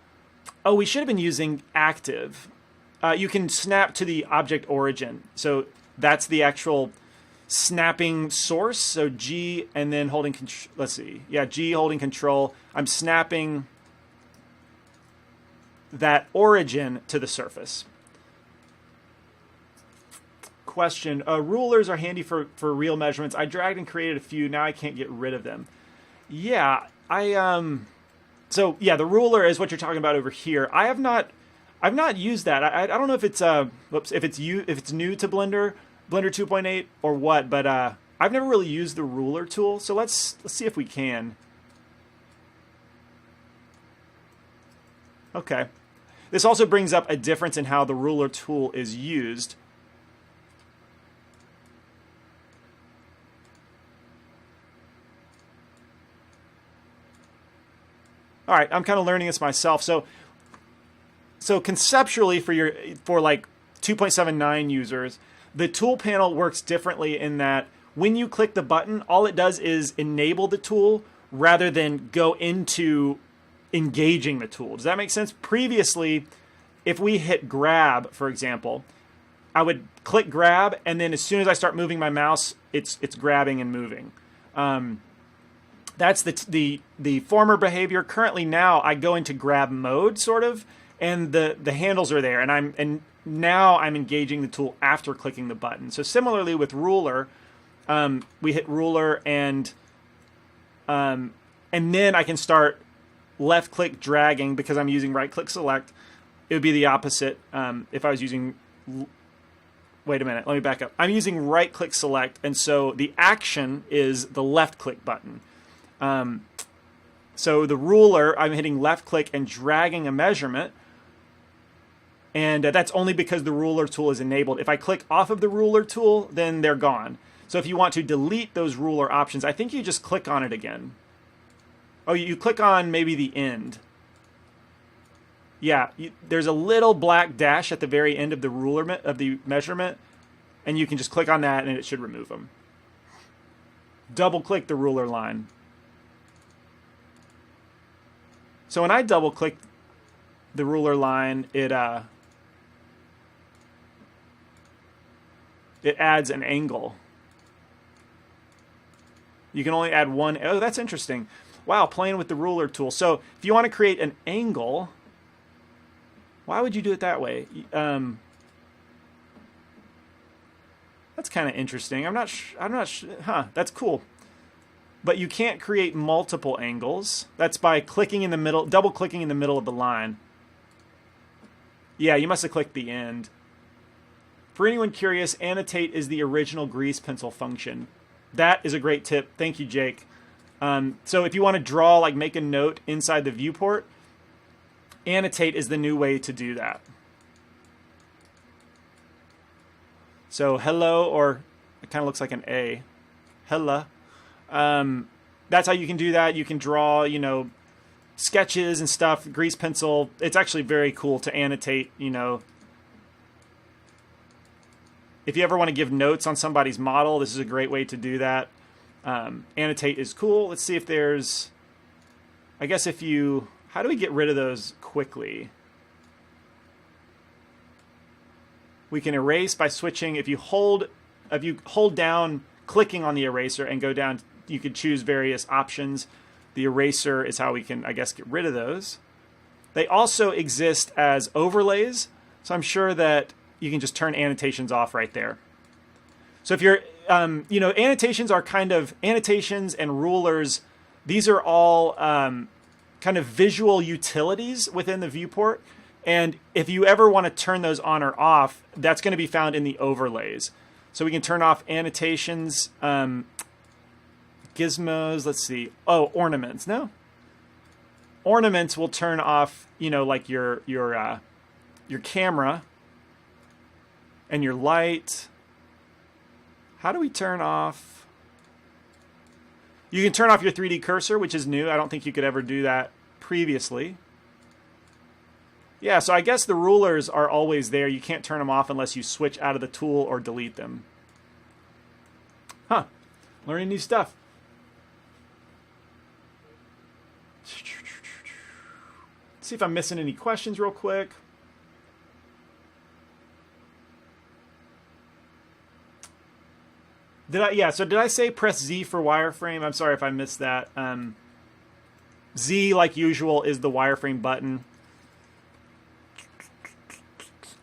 we should have been using active. You can snap to the object origin. So that's the actual snapping source. So G and then holding, let's see. Yeah, G holding Control. I'm snapping that origin to the surface. Question. Rulers are handy for real measurements. I dragged and created a few. Now I can't get rid of them. Yeah, so yeah, the ruler is what you're talking about over here. I've not used that. I don't know if it's if it's new to Blender 2.8 or what, but I've never really used the ruler tool. So let's see if we can. Okay. This also brings up a difference in how the ruler tool is used. All right, I'm kind of learning this myself. So conceptually, for like 2.79 users, the tool panel works differently in that when you click the button, all it does is enable the tool rather than go into engaging the tool. Does that make sense? Previously, if we hit grab, for example, I would click grab, and then as soon as I start moving my mouse, it's grabbing and moving. That's the former behavior. Currently now, I go into grab mode, sort of, and the handles are there, and now I'm engaging the tool after clicking the button. So similarly with ruler, we hit ruler, and then I can start left-click dragging because I'm using right-click select. It would be the opposite if I was using... Wait a minute, let me back up. I'm using right-click select, and so the action is the left-click button. So the ruler, I'm hitting left-click and dragging a measurement, and that's only because the ruler tool is enabled. If I click off of the ruler tool, then they're gone. So if you want to delete those ruler options, I think you just click on it again. Oh, you click on maybe the end. Yeah, there's a little black dash at the very end of the ruler of the measurement, and you can just click on that, and it should remove them. double click the ruler line. So when I double click the ruler line, it adds an angle. You can only add one. Oh, that's interesting. Wow, playing with the ruler tool. So if you want to create an angle, why would you do it that way? That's kind of interesting. I'm not sure. Huh, that's cool. But you can't create multiple angles. That's by clicking in the middle, double clicking in the middle of the line. Yeah, you must have clicked the end. For anyone curious, annotate is the original grease pencil function. That is a great tip. Thank you, Jake. So if you want to draw, like make a note inside the viewport, annotate is the new way to do that. So hello, or it kind of looks like an A. Hello. That's how you can do that. You can draw, you know, sketches and stuff, grease pencil. It's actually very cool to annotate, you know. If you ever want to give notes on somebody's model, this is a great way to do that. Annotate is cool. Let's see if there's, I guess if you, how do we get rid of those quickly? We can erase by switching. If you hold down, clicking on the eraser and go down, you could choose various options. The eraser is how we can, I guess, get rid of those. They also exist as overlays, so I'm sure that you can just turn annotations off right there. So if you're, you know, annotations are kind of, annotations and rulers, these are all kind of visual utilities within the viewport. And if you ever want to turn those on or off, that's going to be found in the overlays. So we can turn off annotations, gizmos, let's see. Oh, ornaments, no? Ornaments will turn off, you know, like your camera and your light. How do we turn off? You can turn off your 3D cursor, which is new. I don't think you could ever do that previously. Yeah, so I guess the rulers are always there. You can't turn them off unless you switch out of the tool or delete them. Huh. Learning new stuff. Let's see if I'm missing any questions real quick. Did I say press Z for wireframe? I'm sorry if I missed that. Z, like usual, is the wireframe button.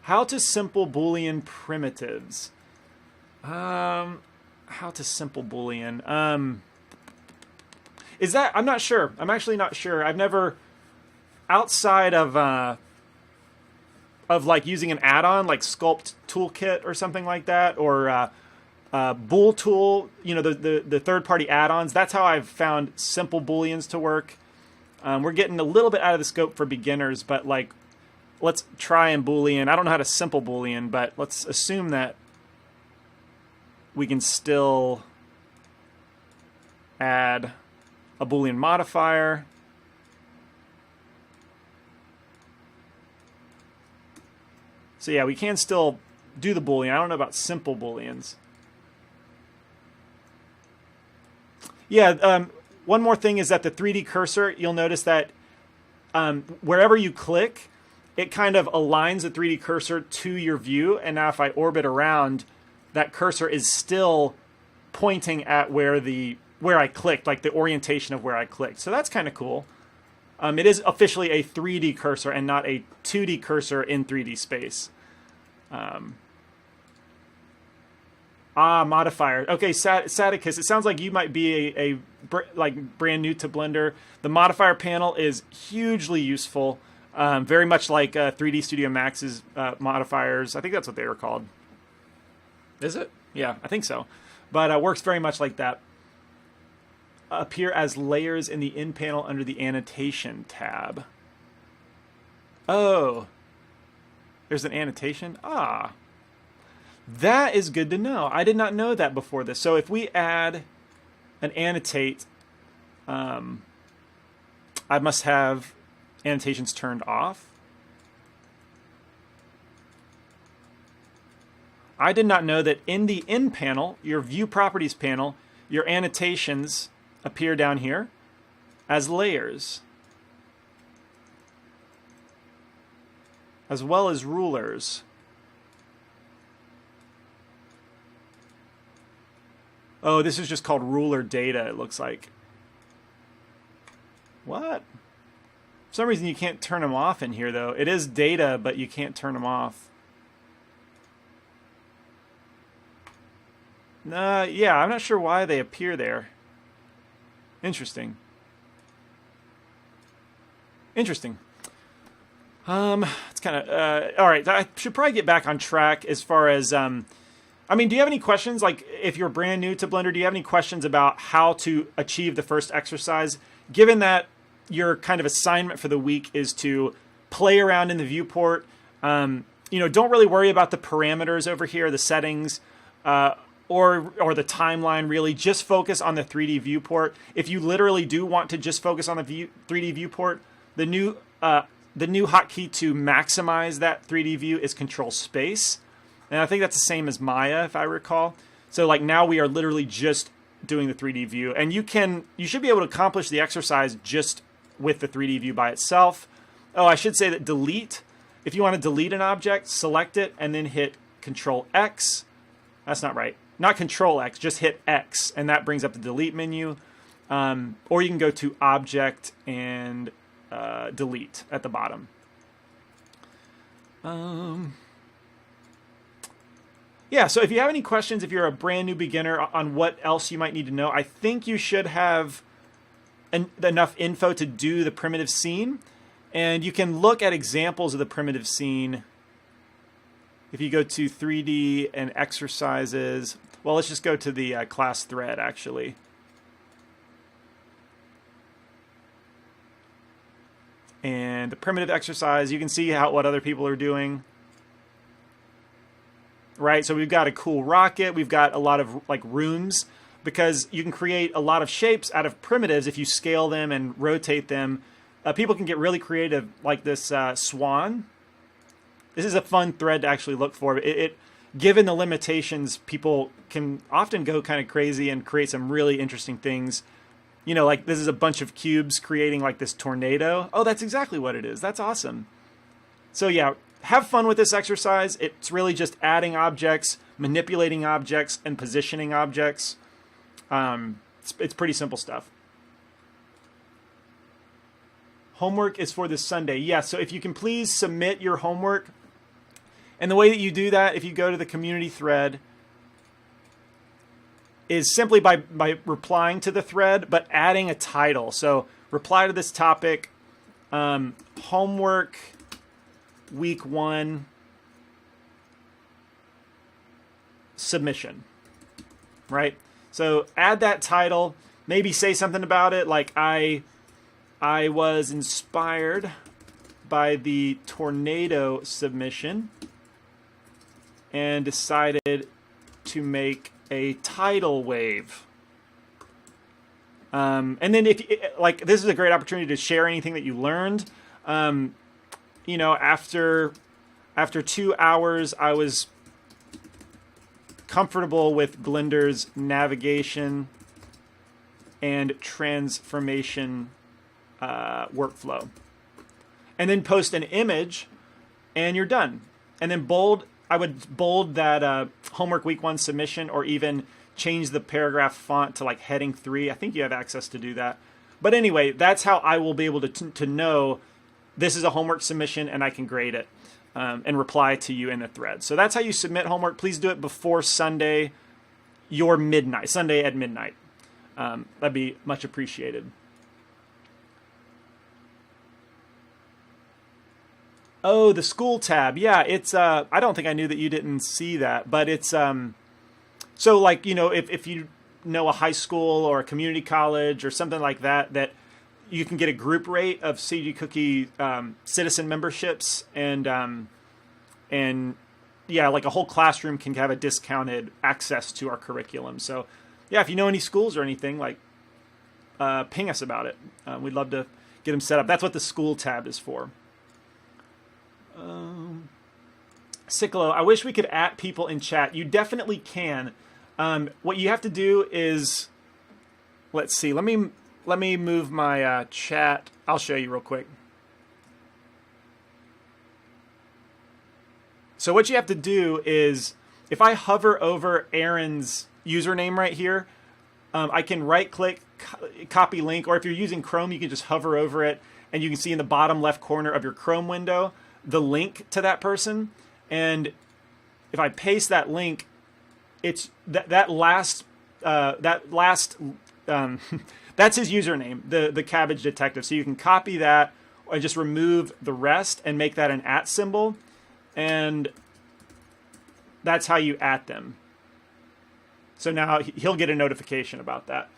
How to simple Boolean primitives. How to simple Boolean. Is that, I'm not sure. I'm actually not sure. I've never, outside of like using an add-on like Sculpt Toolkit or something like that, or Bool Tool, you know, the third-party add-ons. That's how I've found simple Booleans to work. We're getting a little bit out of the scope for beginners, but like, let's try and Boolean. I don't know how to simple Boolean, but let's assume that we can still add a Boolean modifier. So yeah, we can still do the Boolean. I don't know about simple Booleans. Yeah, one more thing is that the 3D cursor, you'll notice that wherever you click, it kind of aligns the 3D cursor to your view. And now if I orbit around, that cursor is still pointing at where I clicked, like the orientation of where I clicked. So that's kind of cool. It is officially a 3D cursor and not a 2D cursor in 3D space. Modifier. Okay, Saticus, it sounds like you might be like brand new to Blender. The modifier panel is hugely useful. Very much like 3D Studio Max's modifiers. I think that's what they were called. Is it? Yeah, I think so. But works very much like that. Appear as layers in the in panel under the annotation tab. Oh. There's an annotation? Ah. That is good to know. I did not know that before this. So if we add an annotate, I must have annotations turned off. I did not know that in the in panel, your view properties panel, your annotations appear down here as layers, as well as rulers. Oh, this is just called ruler data, it looks like. What? For some reason you can't turn them off in here, though. It is data, but you can't turn them off. Yeah, I'm not sure why they appear there. Interesting. Interesting. It's kind of all right. I should probably get back on track as far as I mean, do you have any questions? Like, if you're brand new to Blender, do you have any questions about how to achieve the first exercise? Given that your kind of assignment for the week is to play around in the viewport, don't really worry about the parameters over here, the settings, or the timeline. Really, just focus on the 3D viewport. If you literally do want to just focus on the 3D viewport, the new hotkey to maximize that 3D view is Control Space. And I think that's the same as Maya, if I recall. So like now we are literally just doing the 3D view. And you should be able to accomplish the exercise just with the 3D view by itself. Oh, I should say that delete. If you want to delete an object, select it and then hit Control X. That's not right. Not Control X, just hit X. And that brings up the delete menu. Or you can go to Object and delete at the bottom. Yeah, so if you have any questions, if you're a brand new beginner on what else you might need to know, I think you should have enough info to do the primitive scene. And you can look at examples of the primitive scene. If you go to 3D and exercises, well, let's just go to the class thread, actually. And the primitive exercise, you can see what other people are doing. Right, so we've got a cool rocket. We've got a lot of like rooms, because you can create a lot of shapes out of primitives if you scale them and rotate them. People can get really creative, like this swan. This is a fun thread to actually look for. Given the limitations, people can often go kind of crazy and create some really interesting things. Like this is a bunch of cubes creating like this tornado. Oh, that's exactly what it is. That's awesome. So yeah. Have fun with this exercise. It's really just adding objects, manipulating objects, and positioning objects. It's pretty simple stuff. Homework is for this Sunday. Yeah, so if you can please submit your homework. And the way that you do that, if you go to the community thread, is simply by replying to the thread, but adding a title. So reply to this topic, homework week 1 submission, right? So add that title, maybe say something about it, like I was inspired by the tornado submission and decided to make a tidal wave. And then this is a great opportunity to share anything that you learned. After 2 hours, I was comfortable with Blender's navigation and transformation workflow. And then post an image, and you're done. And then I would bold that homework week 1 submission, or even change the paragraph font to like heading 3. I think you have access to do that. But anyway, that's how I will be able to know this is a homework submission, and I can grade it and reply to you in the thread. So that's how you submit homework. Please do it before Sunday, Sunday at midnight. That'd be much appreciated. Oh, the school tab. Yeah, it's. I don't think I knew that you didn't see that, but it's. So like if you know a high school or a community college or something like that you can get a group rate of CG Cookie citizen memberships, and yeah, like a whole classroom can have a discounted access to our curriculum. So yeah, if you know any schools or anything, like ping us about it. We'd love to get them set up. That's what the school tab is for. Ciclo, I wish we could @ people in chat. You definitely can. What you have to do is let's see. Let me move my chat. I'll show you real quick. So what you have to do is, if I hover over Aaron's username right here, I can right-click, copy link, or if you're using Chrome, you can just hover over it, and you can see in the bottom left corner of your Chrome window the link to that person. And if I paste that link, it's that last that's his username, the Cabbage Detective. So you can copy that or just remove the rest and make that an @ symbol, and that's how you @ them. So now he'll get a notification about that.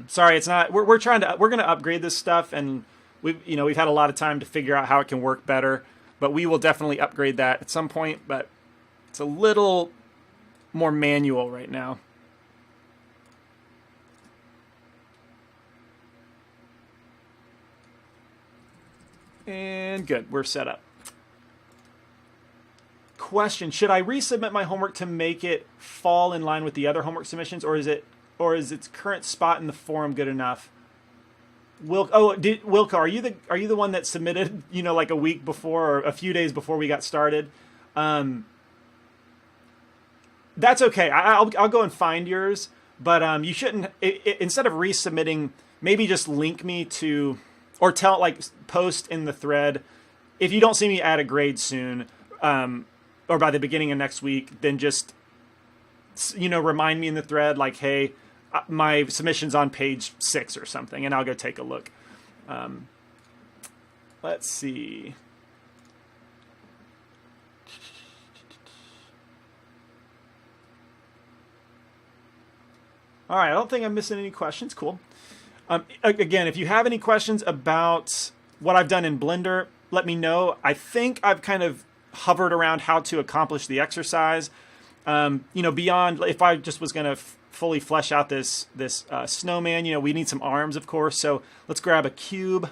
Sorry, it's not. We're going to upgrade this stuff, and we've had a lot of time to figure out how it can work better. But we will definitely upgrade that at some point. But it's a little more manual right now. And good, we're set up. Question: should I resubmit my homework to make it fall in line with the other homework submissions, or is its current spot in the forum good enough? Wilco, are you the one that submitted, like a week before or a few days before we got started? That's okay. I'll go and find yours, but you shouldn't. Instead of resubmitting, maybe just link me to, or post in the thread. If you don't see me add a grade soon, or by the beginning of next week, then just remind me in the thread, like, hey, my submission's on page 6 or something, and I'll go take a look. Let's see. All right, I don't think I'm missing any questions. Cool. Again, if you have any questions about what I've done in Blender, let me know. I think I've kind of hovered around how to accomplish the exercise. Beyond, if I just was going to fully flesh out this snowman, we need some arms, of course. So let's grab a cube.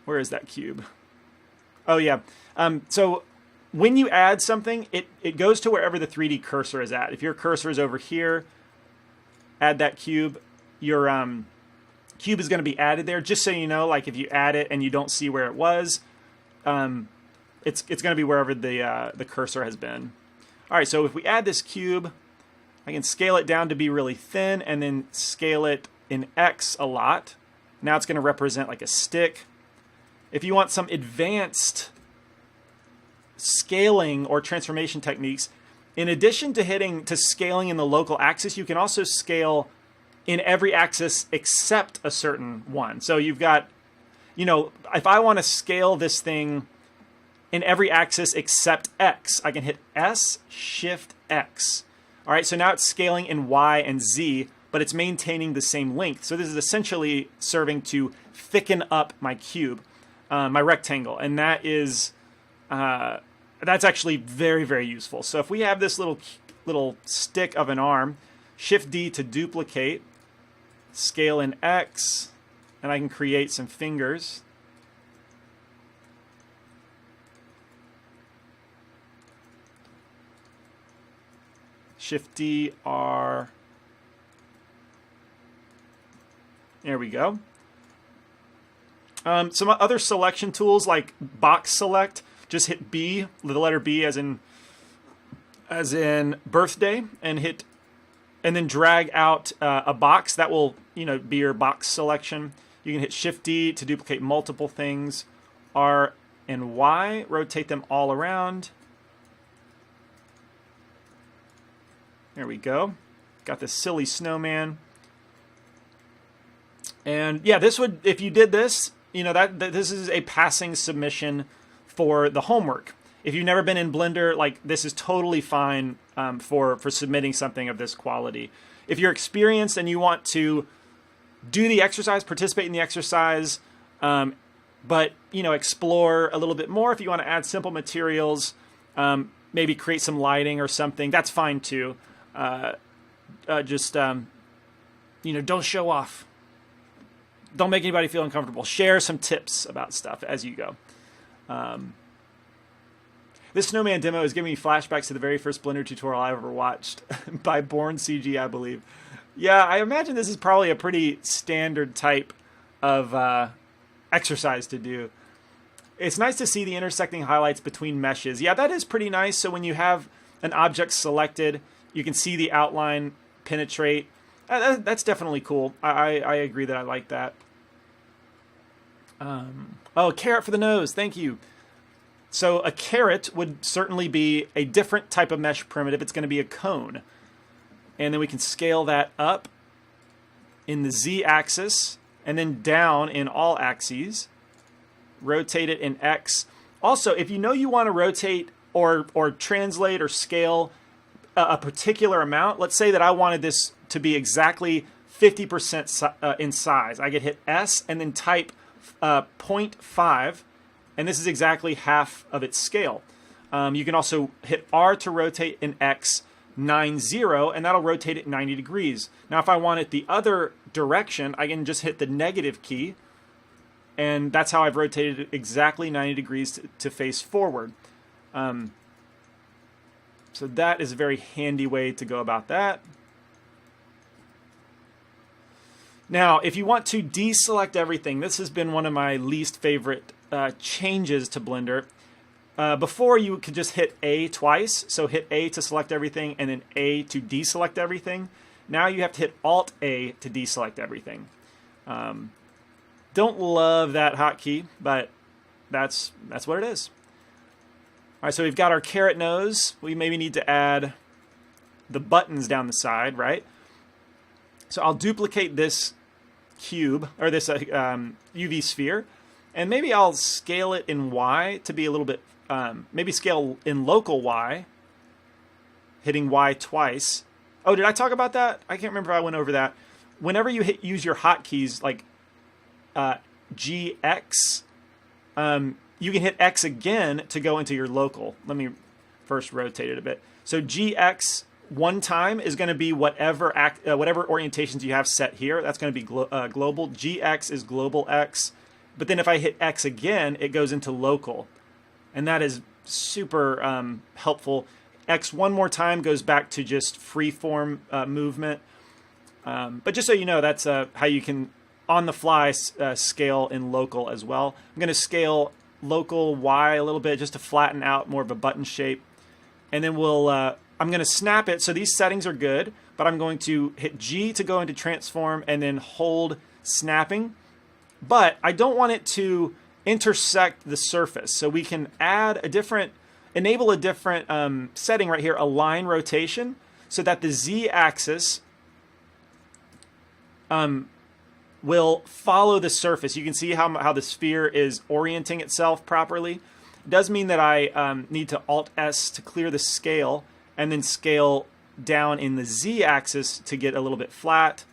Where is that cube? Oh, yeah. So when you add something, it goes to wherever the 3D cursor is at. If your cursor is over here, add that cube. Your cube is going to be added there. Just so you know, like if you add it and you don't see where it was, it's going to be wherever the cursor has been. All right, so if we add this cube, I can scale it down to be really thin and then scale it in X a lot. Now it's going to represent like a stick. If you want some advanced scaling or transformation techniques, in addition to scaling in the local axis, you can also scale in every axis except a certain one. So you've got, if I want to scale this thing in every axis except X, I can hit S, Shift, X. All right, so now it's scaling in Y and Z, but it's maintaining the same length. So this is essentially serving to thicken up my cube, my rectangle, and that is that's actually very, very useful. So if we have this little stick of an arm, Shift D to duplicate, scale in X, and I can create some fingers. Shift D, R. There we go. Some other selection tools like box select. Just hit B, the letter B as in birthday, and then drag out a box. That will be your box selection. You can hit Shift D to duplicate multiple things. R and Y, rotate them all around. There we go. Got this silly snowman. And yeah, this would, if you did this, this is a passing submission for the homework. If you've never been in Blender, like this is totally fine for submitting something of this quality. If you're experienced and you want to do the exercise, participate in the exercise, but explore a little bit more, if you want to add simple materials, maybe create some lighting or something, that's fine too. Don't show off. Don't make anybody feel uncomfortable. Share some tips about stuff as you go. This snowman demo is giving me flashbacks to the very first Blender tutorial I ever watched by Born CG, I believe. Yeah, I imagine this is probably a pretty standard type of exercise to do. It's nice to see the intersecting highlights between meshes. Yeah, that is pretty nice. So when you have an object selected, you can see the outline penetrate. That's definitely cool. I agree that I like that. Oh, carrot for the nose. Thank you. So a carrot would certainly be a different type of mesh primitive. It's going to be a cone. And then we can scale that up in the Z-axis and then down in all axes. Rotate it in X. Also, if you know you want to rotate or translate or scale a particular amount, let's say that I wanted this to be exactly 50% in size. I could hit S and then type 0.5, and this is exactly half of its scale. You can also hit R to rotate in X 90, and that'll rotate it 90 degrees. Now, if I want it the other direction, I can just hit the negative key, and that's how I've rotated it exactly 90 degrees to face forward. So that is a very handy way to go about that. Now, if you want to deselect everything, this has been one of my least favorite changes to Blender. Before, you could just hit A twice, so hit A to select everything and then A to deselect everything. Now you have to hit Alt-A to deselect everything. Don't love that hotkey, but that's what it is. All right, so we've got our carrot nose. We maybe need to add the buttons down the side, right? So I'll duplicate this cube, or this UV sphere, and maybe I'll scale it in Y to be a little bit, maybe scale in local Y, hitting Y twice. Oh, did I talk about that? I can't remember if I went over that. Whenever you use your hotkeys, like GX, you can hit X again to go into your local. Let me first rotate it a bit. So GX one time is going to be whatever orientations you have set here. That's going to be global. GX is global X. But then if I hit X again, it goes into local. And that is super helpful. X one more time goes back to just freeform movement. But just so you know, that's how you can, on the fly, scale in local as well. I'm going to scale local Y a little bit just to flatten out more of a button shape. And then I'm going to snap it. So these settings are good, but I'm going to hit G to go into transform and then hold snapping. But I don't want it to intersect the surface. So we can add enable a different setting right here, align rotation, so that the Z axis will follow the surface. You can see how the sphere is orienting itself properly. It does mean that I need to Alt-S to clear the scale and then scale down in the Z axis to get a little bit flat.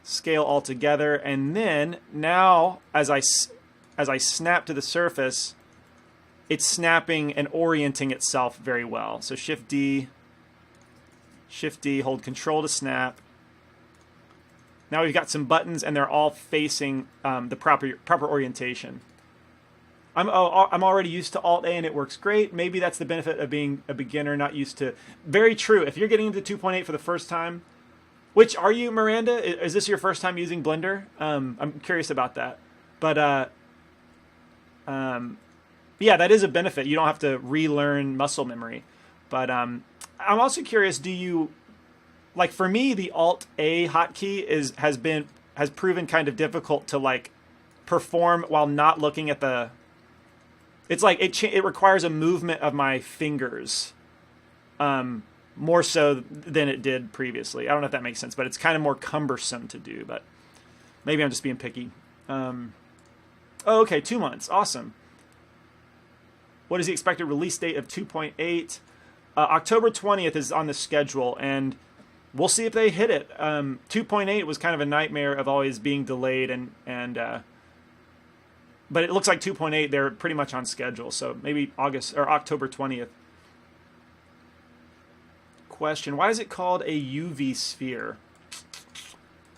Scale all together, and then now as I snap to the surface, it's snapping and orienting itself very well. So Shift D, hold Control to snap. Now we've got some buttons, and they're all facing the proper orientation. I'm already used to Alt-A, and it works great. Maybe that's the benefit of being a beginner, not used to. Very true. If you're getting into 2.8 for the first time, which are you, Miranda? Is this your first time using Blender? I'm curious about that. But yeah, that is a benefit. You don't have to relearn muscle memory. But I'm also curious. Do you, like, for me, the Alt-A hotkey has proven kind of difficult to like perform while not looking at the. It's like it requires a movement of my fingers. More so than it did previously. I don't know if that makes sense, but it's kind of more cumbersome to do, but maybe I'm just being picky. Oh, okay, 2 months. Awesome. What is the expected release date of 2.8? October 20th is on the schedule, and we'll see if they hit it. 2.8 was kind of a nightmare of always being delayed, but it looks like 2.8, they're pretty much on schedule, so maybe August or October 20th. Question: why is it called a UV sphere?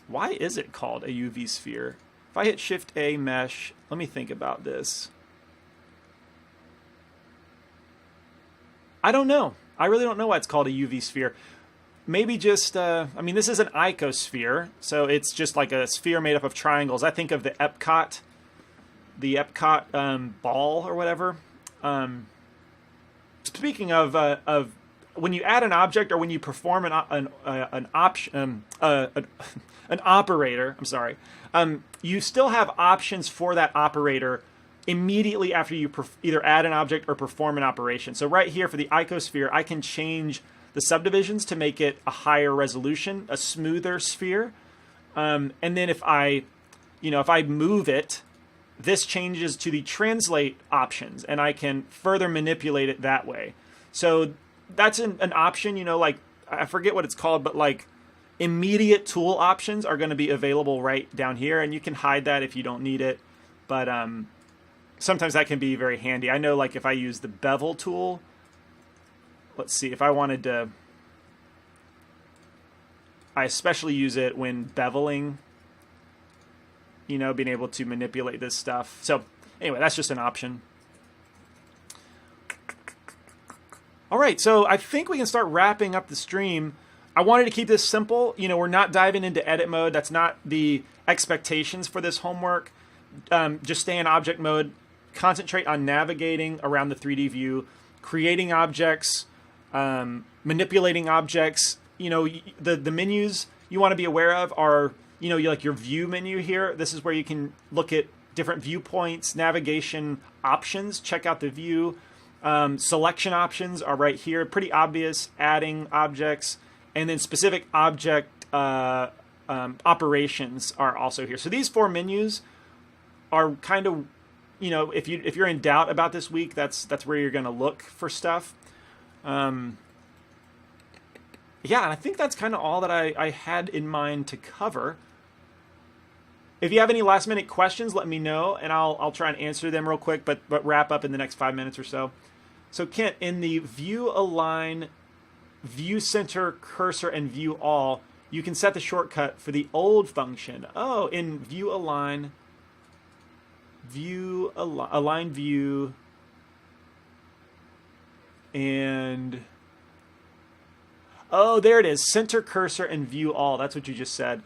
Why is it called a UV sphere? If I hit Shift A mesh, let me think about this. I don't know. I really don't know why it's called a UV sphere. Maybe just, I mean, this is an icosphere, so it's just like a sphere made up of triangles. I think of the Epcot ball or whatever. Speaking of when you add an object or when you perform an operator, I'm sorry, you still have options for that operator immediately after you either add an object or perform an operation. So right here for the icosphere, I can change the subdivisions to make it a higher resolution, a smoother sphere. And then if I move it, this changes to the translate options, and I can further manipulate it that way. So that's an option, like, I forget what it's called, but like immediate tool options are going to be available right down here, and you can hide that if you don't need it. But sometimes that can be very handy. I know, like, if I use the bevel tool, let's see, if I wanted to, I especially use it when beveling, being able to manipulate this stuff. So anyway, that's just an option. All right, so I think we can start wrapping up the stream. I wanted to keep this simple. We're not diving into edit mode. That's not the expectations for this homework. Just stay in object mode. Concentrate on navigating around the 3D view, creating objects, manipulating objects. The menus you want to be aware of are, like your view menu here. This is where you can look at different viewpoints, navigation options. Check out the view. Selection options are right here. Pretty obvious. Adding objects. And then specific object operations are also here. So these 4 menus are kind of, if you're in doubt about this week, that's where you're going to look for stuff. Yeah, and I think that's kind of all that I had in mind to cover. If you have any last minute questions, let me know, and I'll try and answer them real quick, but wrap up in the next 5 minutes or so. So Kent, in the view align, view center, cursor, and view all, you can set the shortcut for the old function. Oh, in view align, align view, and oh, there it is, center, cursor, and view all. That's what you just said.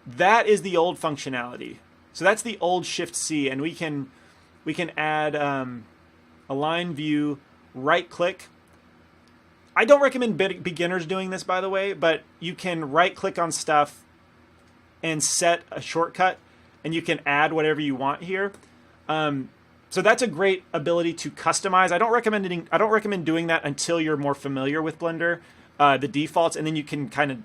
That is the old functionality. So that's the old Shift C, and we can add align view, right click. I don't recommend beginners doing this, by the way, but you can right click on stuff and set a shortcut, and you can add whatever you want here. So that's a great ability to customize. I don't recommend doing that until you're more familiar with Blender, the defaults, and then you can kind of,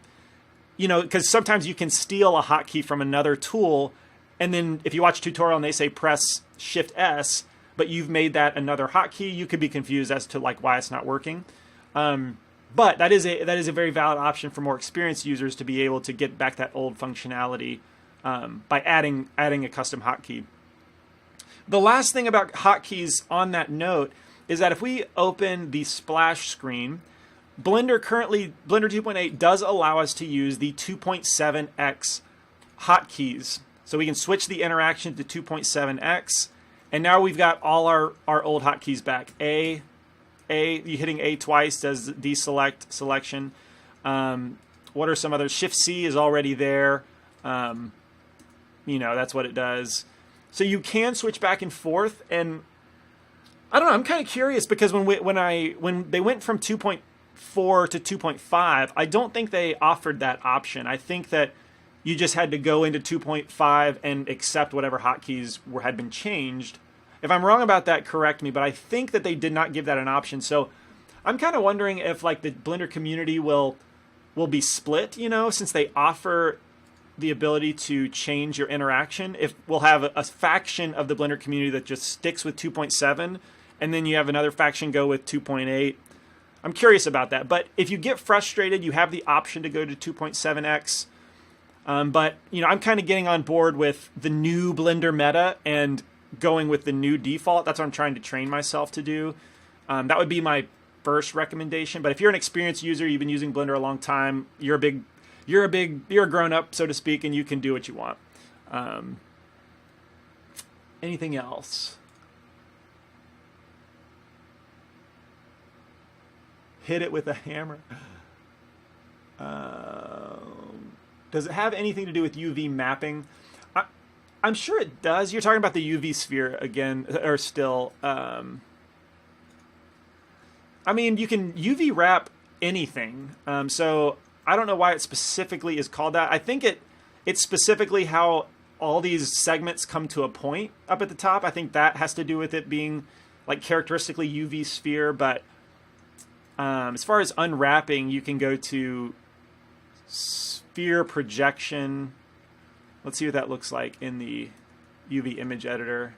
because sometimes you can steal a hotkey from another tool, and then if you watch a tutorial and they say press Shift S, but you've made that another hotkey, you could be confused as to like why it's not working. But that is a very valid option for more experienced users to be able to get back that old functionality by adding a custom hotkey. The last thing about hotkeys on that note is that if we open the splash screen, Blender 2.8 does allow us to use the 2.7x hotkeys. So we can switch the interaction to 2.7x, and now we've got all our old hotkeys back. You hitting A twice does deselect selection. What are some others? Shift C is already there. That's what it does. So you can switch back and forth, and I don't know. I'm kind of curious because when they went from 2.4 to 2.5, I don't think they offered that option. I think that you just had to go into 2.5 and accept whatever hotkeys had been changed. If I'm wrong about that, correct me, but I think that they did not give that an option. So I'm kind of wondering if like the Blender community will be split, since they offer the ability to change your interaction. If we'll have a faction of the Blender community that just sticks with 2.7, and then you have another faction go with 2.8. I'm curious about that. But if you get frustrated, you have the option to go to 2.7x. But I'm kind of getting on board with the new Blender meta and going with the new default. That's what I'm trying to train myself to do. That would be my first recommendation. But if you're an experienced user, you've been using Blender a long time, you're a grown up, so to speak, and you can do what you want. Anything else? hit it with a hammer. Does it have anything to do with UV mapping? I'm sure it does. You're talking about the UV sphere again, or still. I mean, you can UV wrap anything. So I don't know why it specifically is called that. I think it's specifically how all these segments come to a point up at the top. I think that has to do with it being like characteristically UV sphere. But as far as unwrapping, you can go to sphere projection. Let's see what that looks like in the UV image editor.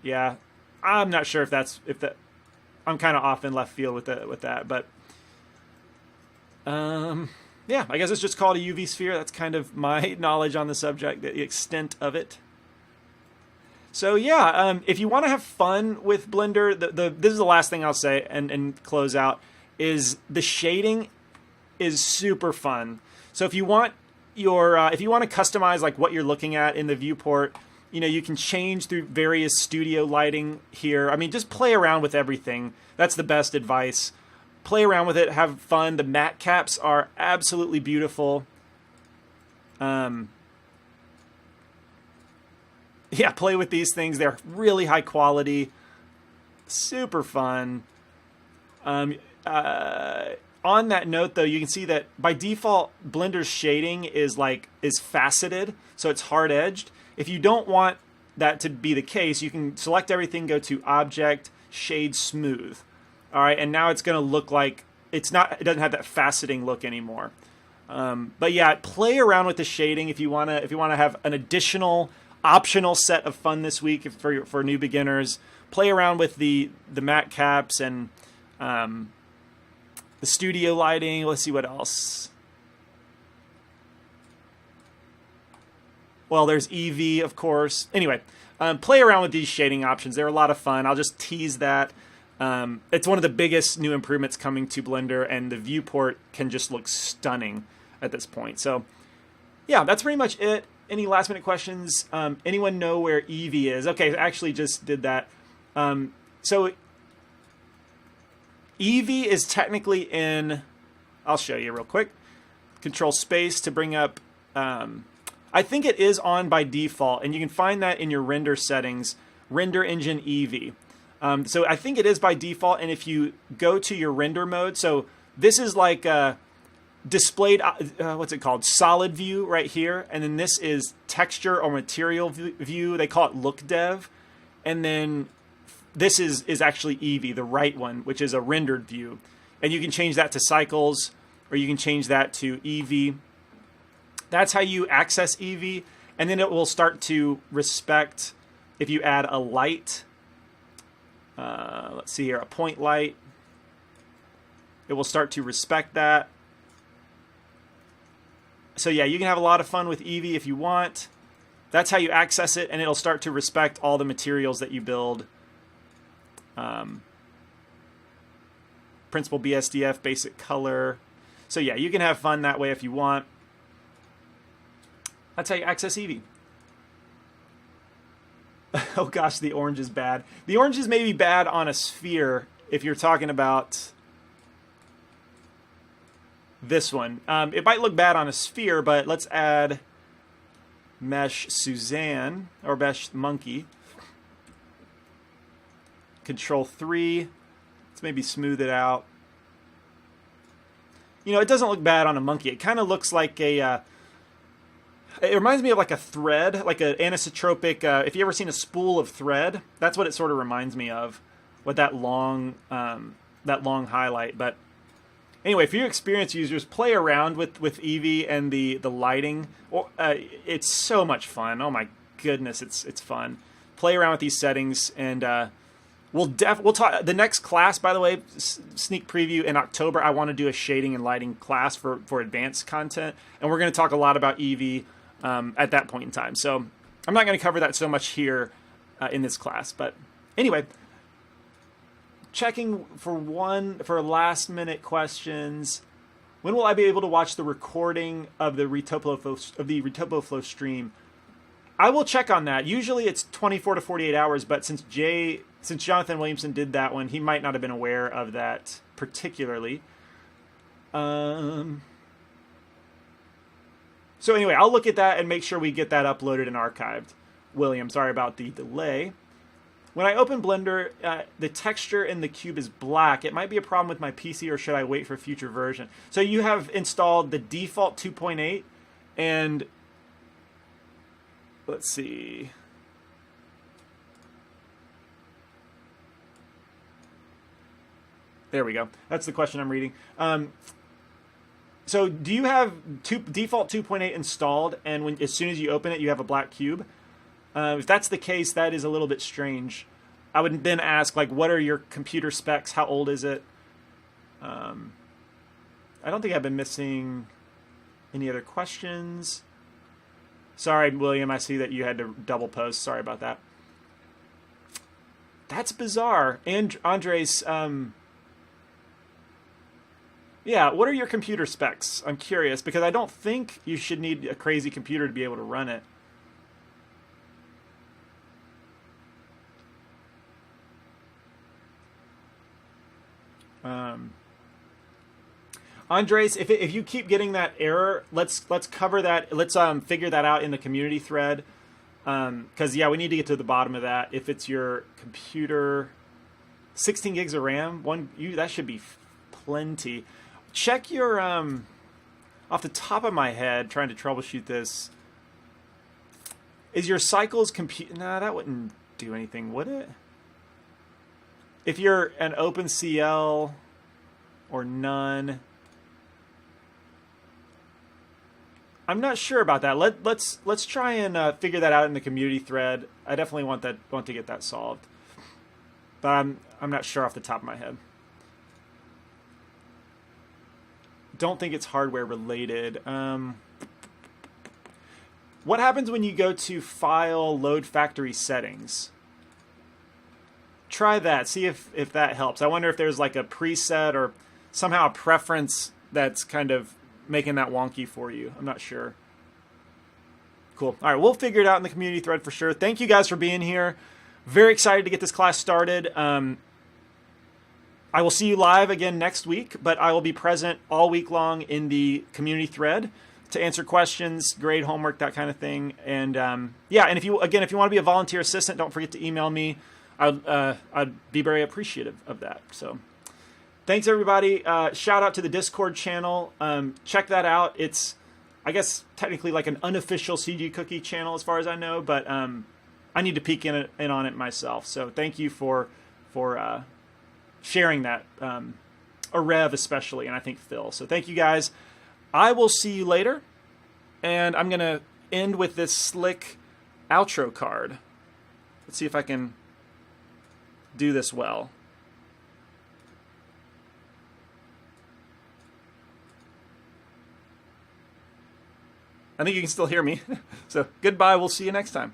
Yeah, I'm not sure if that. I'm kind of off in left field with that, but yeah, I guess it's just called a UV sphere. That's kind of my knowledge on the subject, the extent of it. So yeah, if you want to have fun with Blender, this is the last thing I'll say and close out, is the shading is super fun. So if you want if you want to customize like what you're looking at in the viewport, you know, you can change through various studio lighting here. I mean, just play around with everything. That's the best advice. Play around with it, have fun. The matte caps are absolutely beautiful. Yeah, play with these things. They're really high quality, super fun. On that note, though, you can see that by default, Blender's shading is faceted, so it's hard edged. If you don't want that to be the case, you can select everything, go to Object, Shade Smooth. All right, and now it's going to look like it doesn't have that faceting look anymore. But yeah, play around with the shading if you want to have an additional optional set of fun this week for new beginners. Play around with the matte caps and the studio lighting. Let's see what else. Well, there's EV, of course. Anyway, play around with these shading options. They're a lot of fun. I'll just tease that. It's one of the biggest new improvements coming to Blender, and the viewport can just look stunning at this point. So, yeah, that's pretty much it. Any last minute questions? Anyone know where EV is? Okay, I actually just did that. So, EV is technically in... I'll show you real quick. Control space to bring up... I think it is on by default, and you can find that in your render settings, Render Engine EV. So I think it is by default, and if you go to your render mode, so this is like displayed, what's it called? Solid view right here, and then this is texture or material view. They call it look dev, and then this is actually EV, the right one, which is a rendered view. And you can change that to cycles, or you can change that to EV. That's how you access EV, and then it will start to respect if you add a light. Let's see here, a point light. It will start to respect that. So yeah, you can have a lot of fun with EV if you want. That's how you access it, and it'll start to respect all the materials that you build. Principal BSDF, basic color. So yeah, you can have fun that way if you want. That's how you access Eevee. Oh gosh, the orange is bad. The orange is maybe bad on a sphere if you're talking about this one. It might look bad on a sphere, but let's add Mesh Suzanne, or Mesh Monkey. Control 3. Let's maybe smooth it out. You know, it doesn't look bad on a monkey. It kind of looks like a... it reminds me of like a thread, like an anisotropic... if you ever seen a spool of thread, that's what it sort of reminds me of, with that long highlight. But anyway, for your experienced users, play around with Eevee and the lighting. It's so much fun. Oh my goodness, it's fun. Play around with these settings, and we'll talk. The next class, by the way, sneak preview in October. I want to do a shading and lighting class for advanced content, and we're going to talk a lot about Eevee at that point in time. So I'm not going to cover that so much here in this class. But anyway, checking for last minute questions. When will I be able to watch the recording of the RetopoFlow stream? I will check on that. Usually it's 24 to 48 hours, but since Jay since Jonathan Williamson did that one, he might not have been aware of that particularly. So anyway, I'll look at that and make sure we get that uploaded and archived. William, sorry about the delay. When I open Blender, the texture in the cube is black. It might be a problem with my PC, or should I wait for future version? So you have installed the default 2.8, and let's see. There we go. That's the question I'm reading. So do you have default 2.8 installed, and as soon as you open it, you have a black cube? If that's the case, that is a little bit strange. I would then ask, like, what are your computer specs? How old is it? I don't think I've been missing any other questions. Sorry, William, I see that you had to double post. Sorry about that. That's bizarre. And Andres, yeah, what are your computer specs? I'm curious, because I don't think you should need a crazy computer to be able to run it. Andres, if you keep getting that error, let's cover that. Let's figure that out in the community thread, because yeah, we need to get to the bottom of that. If it's your computer, 16 gigs of RAM, that should be plenty. Check your off the top of my head, trying to troubleshoot this. Is your cycles compute? Nah, that wouldn't do anything, would it? If you're an OpenCL or none, I'm not sure about that. Let's try and figure that out in the community thread. I definitely want to get that solved, but I'm not sure off the top of my head. Don't think it's hardware related. What happens when you go to File, Load Factory Settings? Try that. See if that helps. I wonder if there's like a preset or somehow a preference that's kind of making that wonky for you. I'm not sure. Cool. All right, we'll figure it out in the community thread for sure. Thank you guys for being here. Very excited to get this class started. I will see you live again next week, but I will be present all week long in the community thread to answer questions, grade homework, that kind of thing. And yeah, and if you want to be a volunteer assistant, don't forget to email me. I'd be very appreciative of that. So thanks, everybody. Shout out to the Discord channel. Check that out. It's, I guess, technically like an unofficial CG Cookie channel as far as I know, but I need to peek in on it myself. So thank you for sharing that, Rev especially, and I think Phil. So thank you guys. I will see you later, and I'm going to end with this slick outro card. Let's see if I can do this well. I think you can still hear me. So goodbye. We'll see you next time.